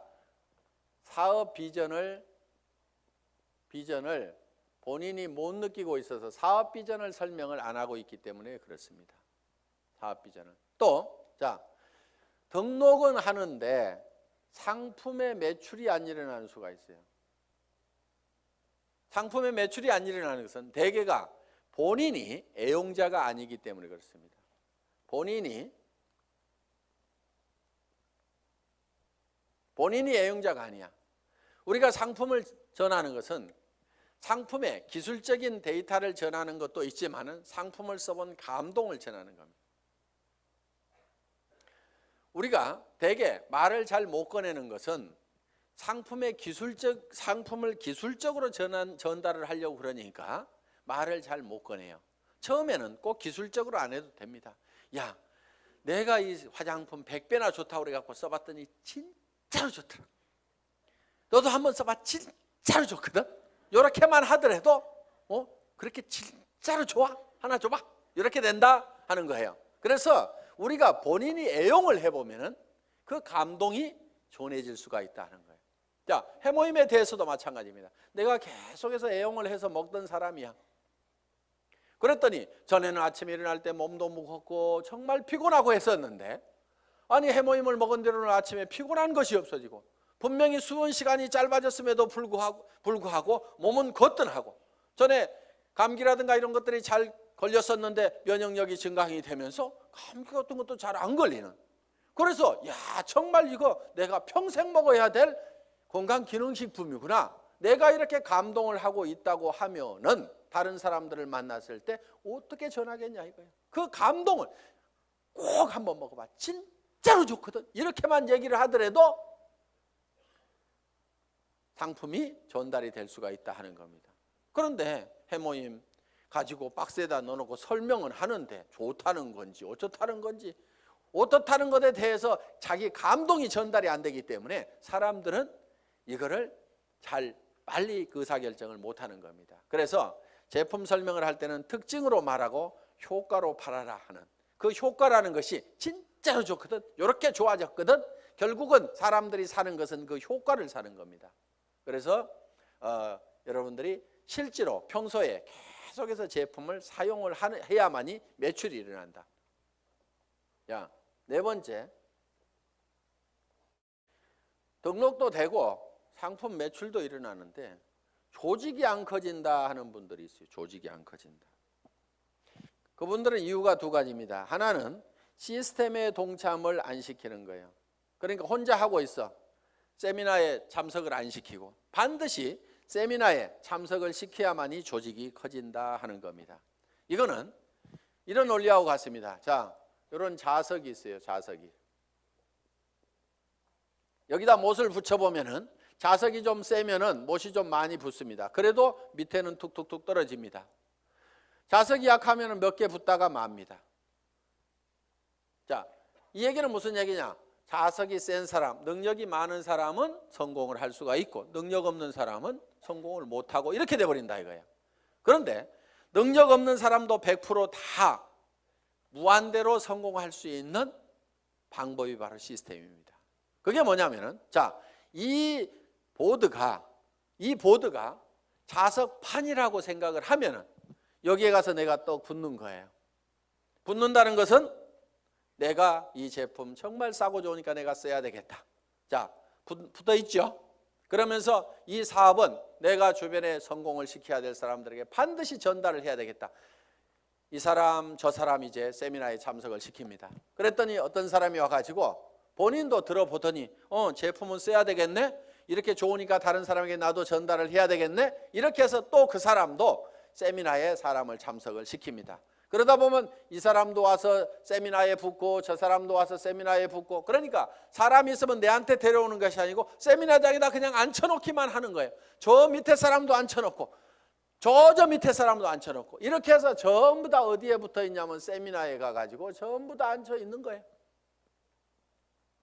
사업 비전을 본인이 못 느끼고 있어서 사업 비전을 설명을 안 하고 있기 때문에 그렇습니다. 사업 비전을. 또, 자, 등록은 하는데 상품의 매출이 안 일어나는 수가 있어요. 상품의 매출이 안 일어나는 것은 대개가 본인이 애용자가 아니기 때문에 그렇습니다. 본인이 애용자가 아니야. 우리가 상품을 전하는 것은 상품의 기술적인 데이터를 전하는 것도 있지만은 상품을 써본 감동을 전하는 겁니다. 우리가 대개 말을 잘 못 꺼내는 것은 상품을 기술적으로 전달을 하려고 그러니까 말을 잘 못 꺼내요. 처음에는 꼭 기술적으로 안 해도 됩니다. 야, 내가 이 화장품 100배나 좋다고 그래갖고 써봤더니 진짜로 좋더라. 너도 한번 써봐. 진짜로 좋거든. 이렇게만 하더라도 그렇게 진짜로 좋아? 하나 줘봐. 이렇게 된다 하는 거예요. 그래서 우리가 본인이 애용을 해보면은 그 감동이 전해질 수가 있다는 거예요. 자, 해모임에 대해서도 마찬가지입니다. 내가 계속해서 애용을 해서 먹던 사람이야. 그랬더니 전에는 아침에 일어날 때 몸도 무겁고 정말 피곤하고 했었는데, 아니 해모임을 먹은 뒤로는 아침에 피곤한 것이 없어지고 분명히 수면 시간이 짧아졌음에도 불구하고 몸은 거뜬하고, 전에 감기라든가 이런 것들이 잘 걸렸었는데 면역력이 증강이 되면서 감기 같은 것도 잘 안 걸리는, 그래서 야, 정말 이거 내가 평생 먹어야 될 건강기능식품이구나, 내가 이렇게 감동을 하고 있다고 하면은 다른 사람들을 만났을 때 어떻게 전하겠냐 이거예요. 그 감동을 꼭 한번 먹어봐. 진짜로 좋거든. 이렇게만 얘기를 하더라도 상품이 전달이 될 수가 있다 하는 겁니다. 그런데 해모임 가지고 박스에다 넣어놓고 설명은 하는데 좋다는 건지 어쩌다는 건지 어떻다는 것에 대해서 자기 감동이 전달이 안 되기 때문에 사람들은 이거를 잘 빨리 의사결정을 못하는 겁니다. 그래서 제품 설명을 할 때는 특징으로 말하고 효과로 팔아라 하는, 그 효과라는 것이 진짜로 좋거든, 이렇게 좋아졌거든, 결국은 사람들이 사는 것은 그 효과를 사는 겁니다. 그래서 여러분들이 실제로 평소에 계속해서 제품을 사용을 해야만이 매출이 일어난다. 자, 네 번째, 등록도 되고 상품 매출도 일어나는데 조직이 안 커진다 하는 분들이 있어요. 조직이 안 커진다. 그분들은 이유가 두 가지입니다. 하나는 시스템에 동참을 안 시키는 거예요. 그러니까 혼자 하고 있어. 세미나에 참석을 안 시키고, 반드시 세미나에 참석을 시켜야만이 조직이 커진다 하는 겁니다. 이거는 이런 원리하고 같습니다. 자, 이런 자석이 있어요. 자석이. 여기다 못을 붙여보면은 자석이 좀 세면은 못이 좀 많이 붙습니다. 그래도 밑에는 툭툭툭 떨어집니다. 자석이 약하면은 몇 개 붙다가 맙니다. 자, 이 얘기는 무슨 얘기냐? 자석이 센 사람, 능력이 많은 사람은 성공을 할 수가 있고 능력 없는 사람은 성공을 못하고 이렇게 돼버린다 이거예요. 그런데 능력 없는 사람도 100% 무한대로 성공할 수 있는 방법이 바로 시스템입니다. 그게 뭐냐면은, 자, 이 보드가 자석판이라고 생각을 하면은 여기에 가서 내가 또 붙는 거예요. 붙는다는 것은 내가 이 제품 정말 싸고 좋으니까 내가 써야 되겠다. 자, 붙어 있죠? 그러면서 이 사업은 내가 주변에 성공을 시켜야 될 사람들에게 반드시 전달을 해야 되겠다. 이 사람 저 사람 이제 세미나에 참석을 시킵니다. 그랬더니 어떤 사람이 와가지고 본인도 들어보더니 제품은 써야 되겠네, 이렇게 좋으니까 다른 사람에게 나도 전달을 해야 되겠네, 이렇게 해서 또 그 사람도 세미나에 사람을 참석을 시킵니다. 그러다 보면 이 사람도 와서 세미나에 붙고 저 사람도 와서 세미나에 붙고, 그러니까 사람이 있으면 내한테 데려오는 것이 아니고 세미나장에다 그냥 앉혀놓기만 하는 거예요. 저 밑에 사람도 앉혀놓고 저 밑에 사람도 앉혀놓고, 이렇게 해서 전부 다 어디에 붙어 있냐면 세미나에 가가지고 전부 다 앉혀 있는 거예요.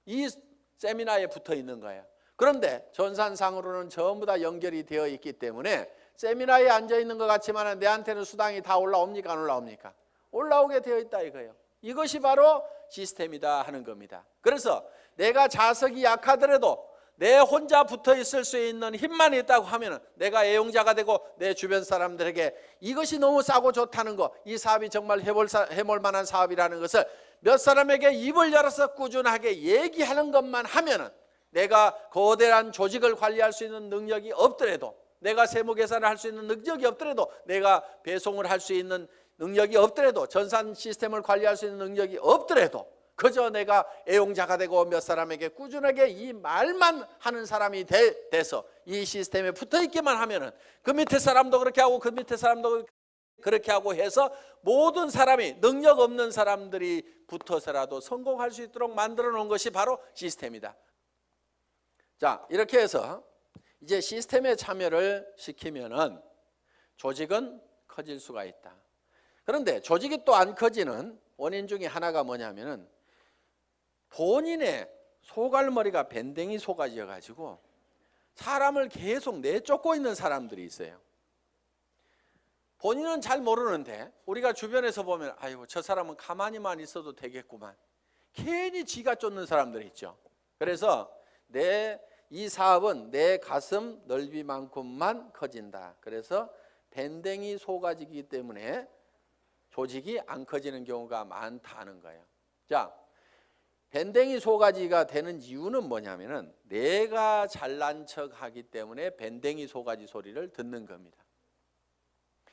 이 세미나에 붙어 있는 거예요. 그런데 전산상으로는 전부 다 연결이 되어 있기 때문에 세미나에 앉아 있는 것 같지만 내한테는 수당이 다 올라옵니까? 안 올라옵니까? 올라오게 되어 있다 이거예요. 이것이 바로 시스템이다 하는 겁니다. 그래서 내가 자석이 약하더라도 내 혼자 붙어 있을 수 있는 힘만 있다고 하면 내가 애용자가 되고 내 주변 사람들에게 이것이 너무 싸고 좋다는 거, 이 사업이 정말 해볼 만한 사업이라는 것을 몇 사람에게 입을 열어서 꾸준하게 얘기하는 것만 하면은, 내가 거대한 조직을 관리할 수 있는 능력이 없더라도, 내가 세무 계산을 할 수 있는 능력이 없더라도, 내가 배송을 할 수 있는 능력이 없더라도, 전산 시스템을 관리할 수 있는 능력이 없더라도, 그저 내가 애용자가 되고 몇 사람에게 꾸준하게 이 말만 하는 사람이 돼서 이 시스템에 붙어 있기만 하면은 그 밑에 사람도 그렇게 하고 그 밑에 사람도 그렇게 하고 해서 모든 사람이, 능력 없는 사람들이 붙어서라도 성공할 수 있도록 만들어 놓은 것이 바로 시스템이다. 자, 이렇게 해서 이제 시스템에 참여를 시키면은 조직은 커질 수가 있다. 그런데 조직이 또 안 커지는 원인 중에 하나가 뭐냐면은 본인의 소갈머리가 밴댕이 소가지여 가지고 사람을 계속 내쫓고 있는 사람들이 있어요. 본인은 잘 모르는데 우리가 주변에서 보면 아이고 저 사람은 가만히만 있어도 되겠구만. 괜히 지가 쫓는 사람들이 있죠. 그래서 이 사업은 내 가슴 넓이만큼만 커진다. 그래서 밴댕이 소가지이기 때문에 조직이 안 커지는 경우가 많다는 거예요. 자, 밴댕이 소가지가 되는 이유는 뭐냐면은 내가 잘난 척 하기 때문에 밴댕이 소가지 소리를 듣는 겁니다.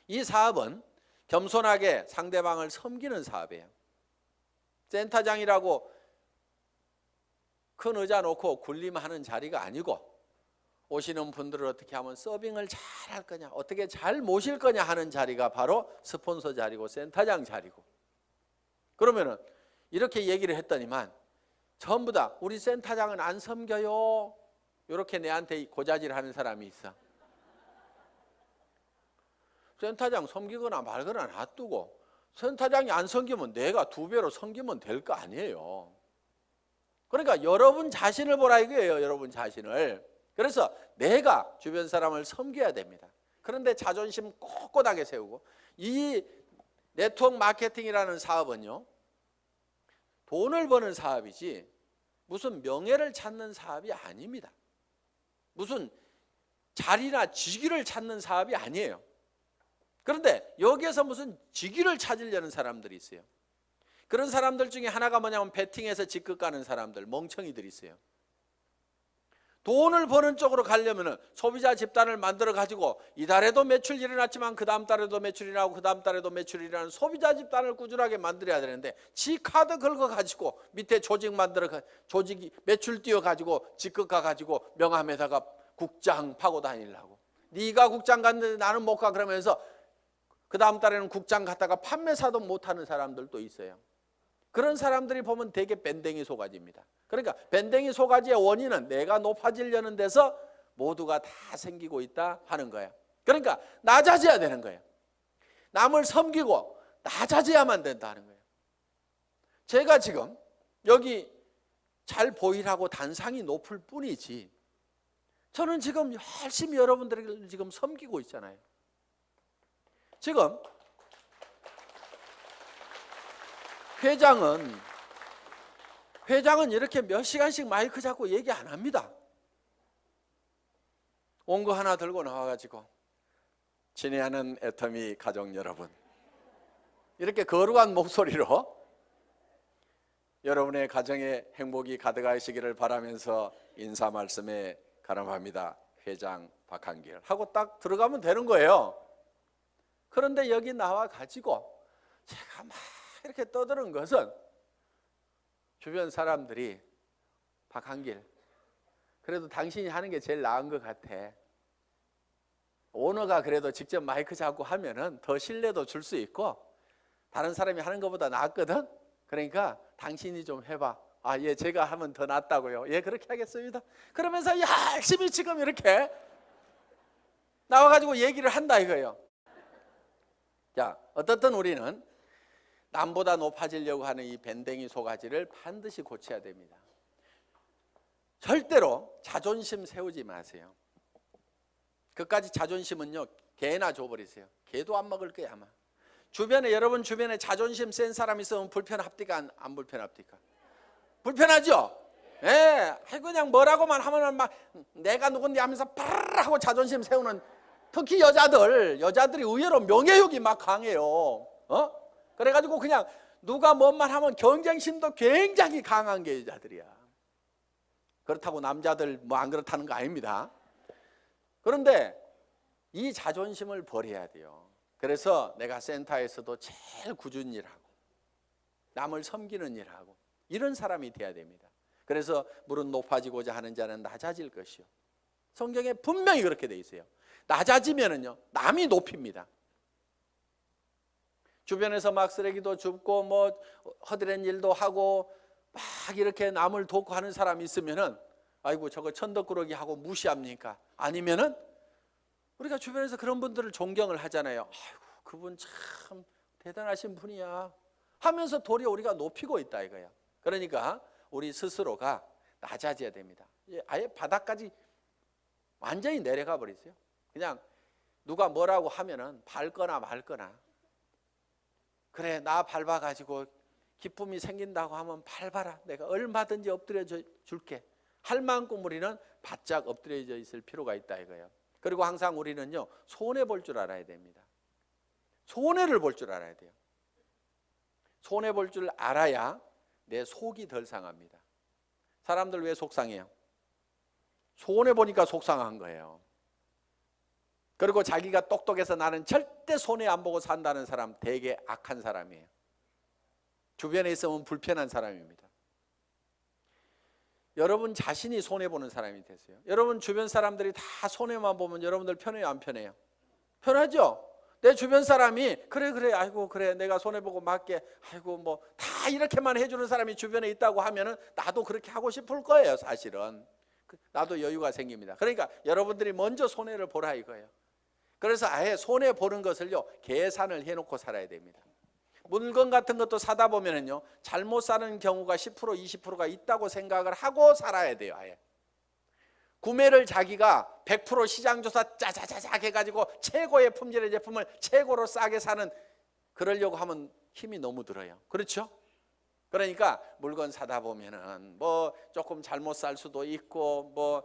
이 사업은 겸손하게 상대방을 섬기는 사업이에요. 센터장이라고 큰 의자 놓고 군림하는 자리가 아니고 오시는 분들을 어떻게 하면 서빙을 잘 할 거냐, 어떻게 잘 모실 거냐 하는 자리가 바로 스폰서 자리고 센터장 자리고. 그러면은 이렇게 얘기를 했더니만 전부 다 우리 센터장은 안 섬겨요. 이렇게 내한테 고자질하는 사람이 있어. 센터장 섬기거나 말거나 놔두고 센터장이 안 섬기면 내가 2배로 섬기면 될 거 아니에요. 그러니까 여러분 자신을 보라 이거예요. 여러분 자신을. 그래서 내가 주변 사람을 섬겨야 됩니다. 그런데 자존심 꼿꼿하게 세우고, 이 네트워크 마케팅이라는 사업은요, 돈을 버는 사업이지 무슨 명예를 찾는 사업이 아닙니다. 무슨 자리나 직위를 찾는 사업이 아니에요. 그런데 여기에서 무슨 직위를 찾으려는 사람들이 있어요. 그런 사람들 중에 하나가 뭐냐면 베팅해서 직급 가는 사람들, 멍청이들이 있어요. 돈을 버는 쪽으로 가려면 소비자 집단을 만들어 가지고 이달에도 매출이 일어났지만 그 다음 달에도 매출이 나고 그 다음 달에도 매출이 일어나는 소비자 집단을 꾸준하게 만들어야 되는데, 지 카드 긁어 가지고 밑에 조직 만들어 조직이 매출 띄워 가지고 직급 가 가지고 명함에다가 국장 파고 다니려고. 네가 국장 갔는데 나는 못 가 그러면서 그 다음 달에는 국장 갔다가 판매사도 못하는 사람들도 있어요. 그런 사람들이 보면 되게 밴댕이 소가지입니다. 그러니까 밴댕이 소가지의 원인은 내가 높아지려는 데서 모두가 다 생기고 있다 하는 거예요. 그러니까 낮아져야 되는 거예요. 남을 섬기고 낮아져야만 된다는 거예요. 제가 지금 여기 잘 보이라고 단상이 높을 뿐이지 저는 지금 열심히 여러분들을 지금 섬기고 있잖아요. 지금 회장은 이렇게 몇 시간씩 마이크 잡고 얘기 안 합니다. 온 거 하나 들고 나와가지고 친애하는 애터미 가족 여러분, 이렇게 거룩한 목소리로 여러분의 가정에 행복이 가득하시기를 바라면서 인사 말씀에 가름합니다. 회장 박한길 하고 딱 들어가면 되는 거예요. 그런데 여기 나와 가지고 제가 막 이렇게 떠드는 것은 주변 사람들이 박한길, 그래도 당신이 하는 게 제일 나은 것 같아. 오너가 그래도 직접 마이크 잡고 하면은 더 신뢰도 줄 수 있고 다른 사람이 하는 것보다 낫거든. 그러니까 당신이 좀 해봐. 아, 예, 제가 하면 더 낫다고요. 예, 그렇게 하겠습니다. 그러면서 열심히 지금 이렇게 나와가지고 얘기를 한다 이거예요. 자, 어떻든 우리는 남보다 높아지려고 하는 이 밴댕이 소가지를 반드시 고쳐야 됩니다. 절대로 자존심 세우지 마세요. 그까지 자존심은요, 개나 줘버리세요. 개도 안 먹을 거야 아마. 주변에, 여러분 주변에 자존심 센 사람 있으면 불편합니까? 안 불편합니까? 불편하죠? 예, 그냥 뭐라고만 하면은 막 내가 누군데 하면서 파르르 하고 자존심 세우는, 특히 여자들이 의외로 명예욕이 막 강해요. 그래가지고 그냥 누가 뭔 말 하면 경쟁심도 굉장히 강한 게 여자들이야. 그렇다고 남자들 뭐 안 그렇다는 거 아닙니다. 그런데 이 자존심을 버려야 돼요. 그래서 내가 센터에서도 제일 꾸준히 일하고 남을 섬기는 일하고 이런 사람이 돼야 됩니다. 그래서 물은 높아지고자 하는 자는 낮아질 것이요. 성경에 분명히 그렇게 돼 있어요. 낮아지면은요, 남이 높입니다. 주변에서 막 쓰레기도 줍고 뭐 허드렛 일도 하고 막 이렇게 남을 돕고 하는 사람이 있으면은 아이고 저거 천덕꾸러기 하고 무시합니까? 아니면은 우리가 주변에서 그런 분들을 존경을 하잖아요. 아이고 그분 참 대단하신 분이야 하면서 도리어 우리가 높이고 있다 이거야. 그러니까 우리 스스로가 낮아져야 됩니다. 아예 바닥까지 완전히 내려가 버리세요. 그냥 누가 뭐라고 하면은 밟거나 말거나. 그래 나 밟아가지고 기쁨이 생긴다고 하면 밟아라. 내가 얼마든지 엎드려 줄게. 할 만큼 우리는 바짝 엎드려져 있을 필요가 있다 이거예요. 그리고 항상 우리는요 손해 볼 줄 알아야 됩니다. 손해를 볼 줄 알아야 돼요. 손해 볼 줄 알아야 내 속이 덜 상합니다. 사람들 왜 속상해요? 손해 보니까 속상한 거예요. 그리고 자기가 똑똑해서 나는 절대 손해 안 보고 산다는 사람 되게 악한 사람이에요. 주변에 있으면 불편한 사람입니다. 여러분 자신이 손해보는 사람이 되세요. 여러분 주변 사람들이 다 손해만 보면 여러분들 편해요 안 편해요? 편하죠? 내 주변 사람이 그래 아이고 그래 내가 손해보고 맞게 아이고 뭐 다 이렇게만 해주는 사람이 주변에 있다고 하면은 나도 그렇게 하고 싶을 거예요. 사실은 나도 여유가 생깁니다. 그러니까 여러분들이 먼저 손해를 보라 이거예요. 그래서 아예 손해 보는 것을요 계산을 해놓고 살아야 됩니다. 물건 같은 것도 사다 보면은요 잘못 사는 경우가 10% 20%가 있다고 생각을 하고 살아야 돼요. 아예 구매를 자기가 100% 시장조사 짜자자작 해가지고 최고의 품질의 제품을 최고로 싸게 사는 그러려고 하면 힘이 너무 들어요. 그렇죠? 그러니까 물건 사다 보면은 뭐 조금 잘못 살 수도 있고 뭐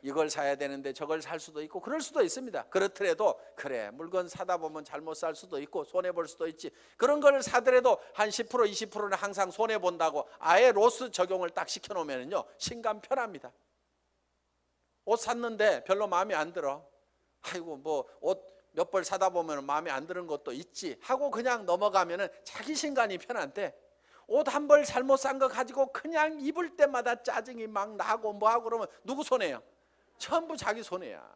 이걸 사야 되는데 저걸 살 수도 있고 그럴 수도 있습니다. 그렇더라도 그래 물건 사다 보면 잘못 살 수도 있고 손해 볼 수도 있지. 그런 걸 사더라도 한 10% 20%는 항상 손해 본다고 아예 로스 적용을 딱 시켜 놓으면은요 신감 편합니다. 옷 샀는데 별로 마음에 안 들어. 아이고 뭐 옷 몇 벌 사다 보면 마음에 안 드는 것도 있지 하고 그냥 넘어가면은 자기 신간이 편한데 옷 한 벌 잘못 산 거 가지고 그냥 입을 때마다 짜증이 막 나고 뭐하고 그러면 누구 손해요? 전부 자기 손해야.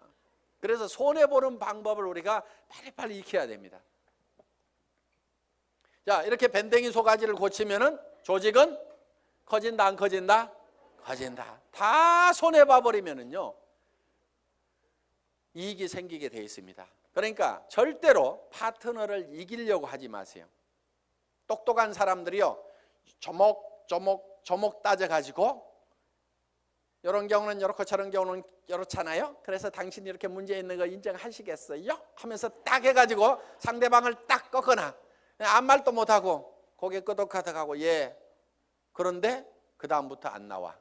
그래서 손해보는 방법을 우리가 빨리빨리 익혀야 됩니다. 자 이렇게 밴댕이 소가지를 고치면은 조직은 커진다 안 커진다? 커진다. 다 손해봐 버리면은요 이익이 생기게 돼 있습니다. 그러니까 절대로 파트너를 이기려고 하지 마세요. 똑똑한 사람들이요 조목 따져가지고 이런 경우는 이렇고 저런 경우는 이렇잖아요. 그래서 당신이 이렇게 문제 있는 거 인정하시겠어요? 하면서 딱 해가지고 상대방을 딱 꺾거나 아무 말도 못하고 고개 끄덕하다가고 예 그런데 그 다음부터 안 나와.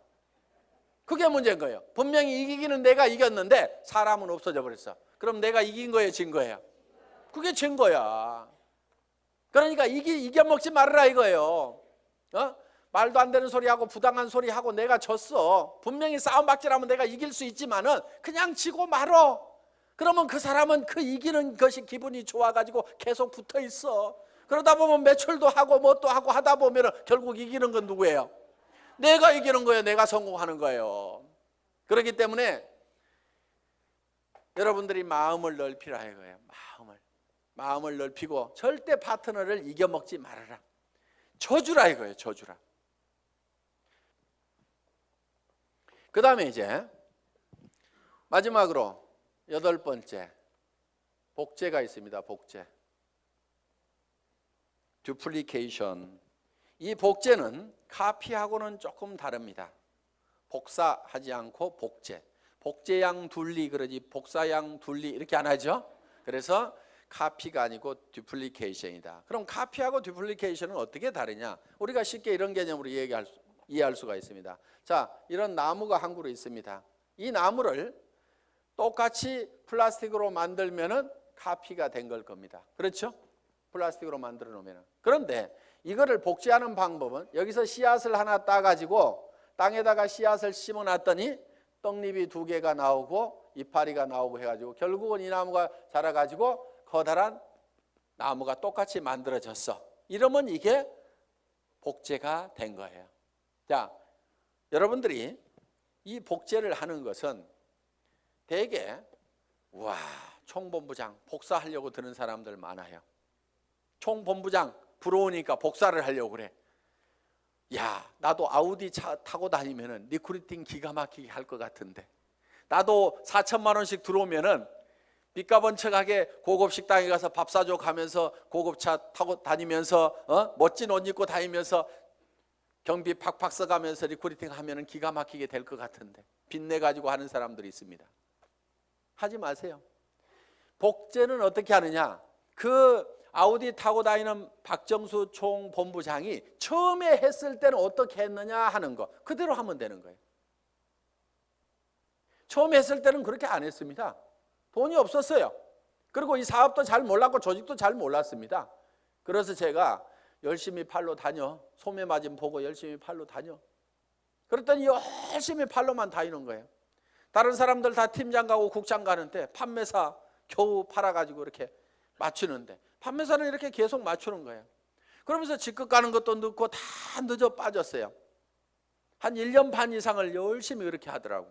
그게 문제인 거예요. 분명히 이기기는 내가 이겼는데 사람은 없어져 버렸어. 그럼 내가 이긴 거예요 진 거예요? 그게 진 거야. 그러니까 이겨먹지 말아라 이거예요. 말도 안 되는 소리하고 부당한 소리하고 내가 졌어. 분명히 싸움 박질하면 내가 이길 수 있지만은 그냥 지고 말어. 그러면 그 사람은 그 이기는 것이 기분이 좋아가지고 계속 붙어 있어. 그러다 보면 매출도 하고 뭣도 하고 하다 보면 결국 이기는 건 누구예요? 내가 이기는 거예요. 내가 성공하는 거예요. 그렇기 때문에 여러분들이 마음을 넓히라 이거예요. 마음을 넓히고 절대 파트너를 이겨먹지 말아라. 져주라 이거예요. 져주라. 그 다음에 이제 마지막으로 8번째 복제가 있습니다. 복제. 듀플리케이션. 이 복제는 카피하고는 조금 다릅니다. 복사하지 않고 복제. 복제양 둘리 그러지 복사양 둘리 이렇게 안 하죠. 그래서 카피가 아니고 듀플리케이션이다. 그럼 카피하고 듀플리케이션은 어떻게 다르냐? 우리가 쉽게 이런 개념으로 이해할 수가 있습니다. 자, 이런 나무가 한 그루 있습니다. 이 나무를 똑같이 플라스틱으로 만들면은 카피가 된 걸 겁니다. 그렇죠? 플라스틱으로 만들어 놓으면. 그런데 이거를 복제하는 방법은 여기서 씨앗을 하나 따가지고 땅에다가 씨앗을 심어 놨더니 떡잎이 2개가 나오고 이파리가 나오고 해가지고 결국은 이 나무가 자라가지고 커다란 나무가 똑같이 만들어졌어. 이러면 이게 복제가 된 거예요. 자, 여러분들이 이 복제를 하는 것은 대개 와 총본부장 복사하려고 드는 사람들 많아요. 총본부장 부러우니까 복사를 하려고 그래. 야, 나도 아우디 차 타고 다니면은 리크루팅 기가 막히게 할 것 같은데, 나도 4천만 원씩 들어오면은 빚가번쩍하게 고급 식당에 가서 밥 사줘 가면서 고급차 타고 다니면서 멋진 옷 입고 다니면서 경비 팍팍 써가면서 리크루팅 하면은 기가 막히게 될 것 같은데, 빚내 가지고 하는 사람들이 있습니다. 하지 마세요. 복제는 어떻게 하느냐? 그 아우디 타고 다니는 박정수 총본부장이 처음에 했을 때는 어떻게 했느냐 하는 거 그대로 하면 되는 거예요. 처음 했을 때는 그렇게 안 했습니다. 돈이 없었어요. 그리고 이 사업도 잘 몰랐고 조직도 잘 몰랐습니다. 그래서 제가 열심히 팔로 다녀, 소매 마진 보고 열심히 팔로 다녀. 그랬더니 열심히 팔로만 다니는 거예요. 다른 사람들 다 팀장 가고 국장 가는데 판매사 겨우 팔아가지고 이렇게 맞추는데, 판매사는 이렇게 계속 맞추는 거예요. 그러면서 직급 가는 것도 늦고 다 늦어 빠졌어요. 한 1년 반 이상을 열심히 그렇게 하더라고.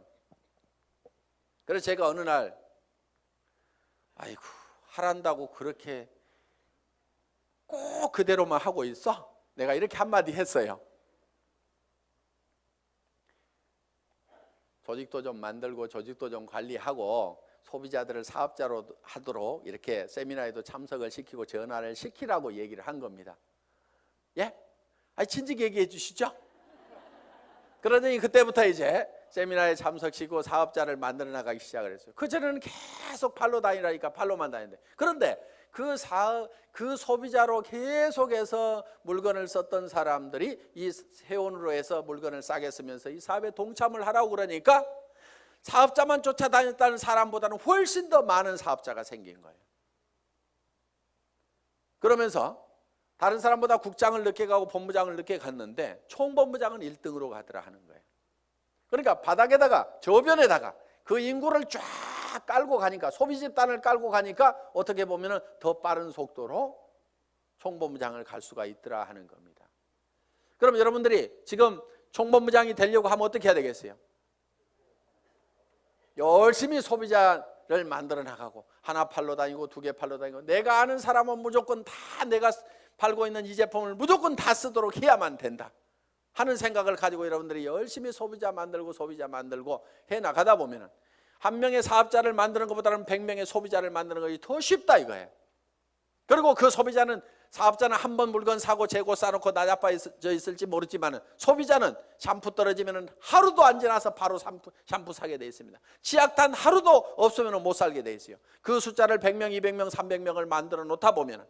그래서 제가 어느 날, 아이고, 하란다고 그렇게 꼭 그대로만 하고 있어? 내가 이렇게 한마디 했어요. 조직도 좀 만들고 조직도 좀 관리하고 소비자들을 사업자로 하도록 이렇게 세미나에도 참석을 시키고 전화를 시키라고 얘기를 한 겁니다. 예? 아니, 진즉 얘기해 주시죠. 그러더니 그때부터 이제 세미나에 참석시키고 사업자를 만들어 나가기 시작을 했어요. 그전에는 계속 팔로 다니라니까 팔로만 다니는데, 그런데 그 소비자로 계속해서 물건을 썼던 사람들이 이 세원으로 해서 물건을 싸게 쓰면서 이 사업에 동참을 하라고 그러니까 사업자만 쫓아다녔다는 사람보다는 훨씬 더 많은 사업자가 생긴 거예요. 그러면서 다른 사람보다 국장을 늦게 가고 본부장을 늦게 갔는데 총본부장은 1등으로 가더라 하는 거예요. 그러니까 바닥에다가 저변에다가 그 인구를 쫙 깔고 가니까, 소비 집단을 깔고 가니까 어떻게 보면 더 빠른 속도로 총본부장을 갈 수가 있더라 하는 겁니다. 그럼 여러분들이 지금 총본부장이 되려고 하면 어떻게 해야 되겠어요? 열심히 소비자를 만들어 나가고, 하나 팔러 다니고 두 개 팔러 다니고, 내가 아는 사람은 무조건 다 내가 팔고 있는 이 제품을 무조건 다 쓰도록 해야만 된다 하는 생각을 가지고 여러분들이 열심히 소비자 만들고 해 나가다 보면은 한 명의 사업자를 만드는 것보다는 100명의 소비자를 만드는 것이 더 쉽다 이거예요. 그리고 그 소비자는, 사업자는 한 번 물건 사고 재고 싸놓고 나자빠져 있을지 모르지만 소비자는 샴푸 떨어지면 하루도 안 지나서 바로 샴푸 사게 돼 있습니다. 치약탄 하루도 없으면 못 살게 돼 있어요. 그 숫자를 100명, 200명, 300명을 만들어 놓다 보면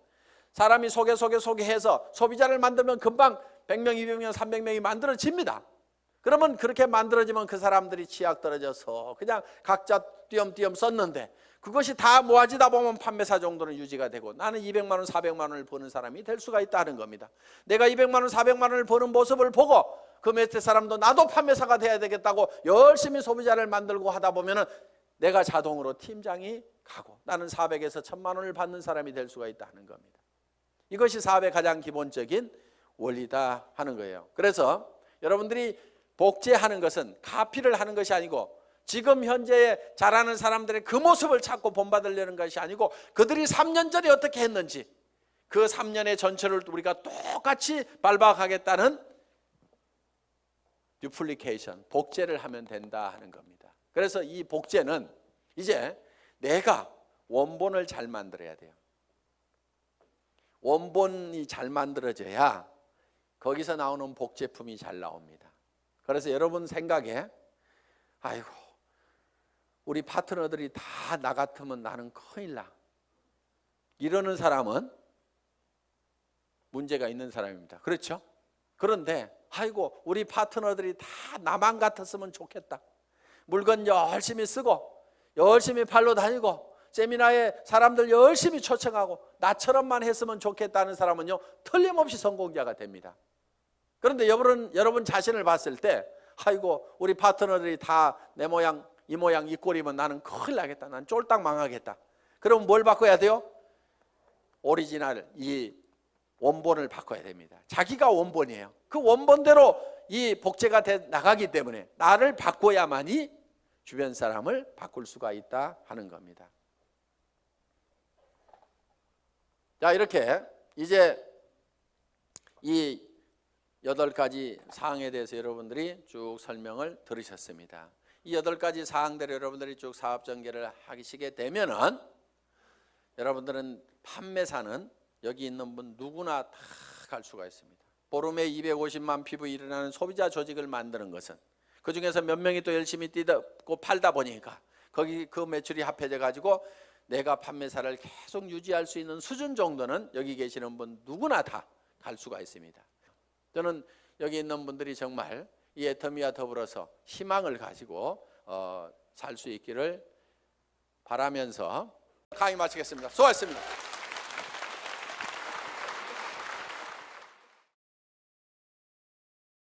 사람이 소개해서 소비자를 만들면 금방 100명, 200명, 300명이 만들어집니다. 그러면 그렇게 만들어지면 그 사람들이 치약 떨어져서 그냥 각자 띄엄띄엄 썼는데 그것이 다 모아지다 보면 판매사 정도는 유지가 되고 나는 200만 원, 400만 원을 버는 사람이 될 수가 있다는 겁니다. 내가 200만 원, 400만 원을 버는 모습을 보고 그 밑에 사람도 나도 판매사가 돼야 되겠다고 열심히 소비자를 만들고 하다 보면 내가 자동으로 팀장이 가고 나는 400에서 1000만 원을 받는 사람이 될 수가 있다는 겁니다. 이것이 사업의 가장 기본적인 원리다 하는 거예요. 그래서 여러분들이 복제하는 것은 카피를 하는 것이 아니고 지금 현재 잘하는 사람들의 그 모습을 찾고 본받으려는 것이 아니고 그들이 3년 전에 어떻게 했는지 그 3년의 전체를 우리가 똑같이 밟아가겠다는 듀플리케이션, 복제를 하면 된다 하는 겁니다. 그래서 이 복제는 이제 내가 원본을 잘 만들어야 돼요. 원본이 잘 만들어져야 거기서 나오는 복제품이 잘 나옵니다. 그래서 여러분 생각에 아이고 우리 파트너들이 다 나 같으면 나는 큰일 나, 이러는 사람은 문제가 있는 사람입니다. 그렇죠? 그런데 아이고 우리 파트너들이 다 나만 같았으면 좋겠다, 물건 열심히 쓰고 열심히 팔러 다니고 세미나에 사람들 열심히 초청하고 나처럼만 했으면 좋겠다는 사람은요 틀림없이 성공자가 됩니다. 그런데 여러분 자신을 봤을 때 아이고 우리 파트너들이 다 내 모양 이 모양 이 꼴이면 나는 큰일 나겠다, 난 쫄딱 망하겠다. 그럼 뭘 바꿔야 돼요? 오리지널, 이 원본을 바꿔야 됩니다. 자기가 원본이에요. 그 원본대로 이 복제가 돼 나가기 때문에 나를 바꿔야만이 주변 사람을 바꿀 수가 있다 하는 겁니다. 자, 이렇게 이제 이 8가지 사항에 대해서 여러분들이 쭉 설명을 들으셨습니다. 이 8가지 사항대로 여러분들이 쭉 사업 전개를 하시게 되면은 여러분들은 판매사는 여기 있는 분 누구나 다 갈 수가 있습니다. 보름에 250만 피부 일어나는 소비자 조직을 만드는 것은 그 중에서 몇 명이 또 열심히 뛰고 팔다 보니까 거기 그 매출이 합해져 가지고 내가 판매사를 계속 유지할 수 있는 수준 정도는 여기 계시는 분 누구나 다 갈 수가 있습니다. 저는 여기 있는 분들이 정말 이 애터미와 더불어서 희망을 가지고 살 수 있기를 바라면서 강의 마치겠습니다. 수고하셨습니다.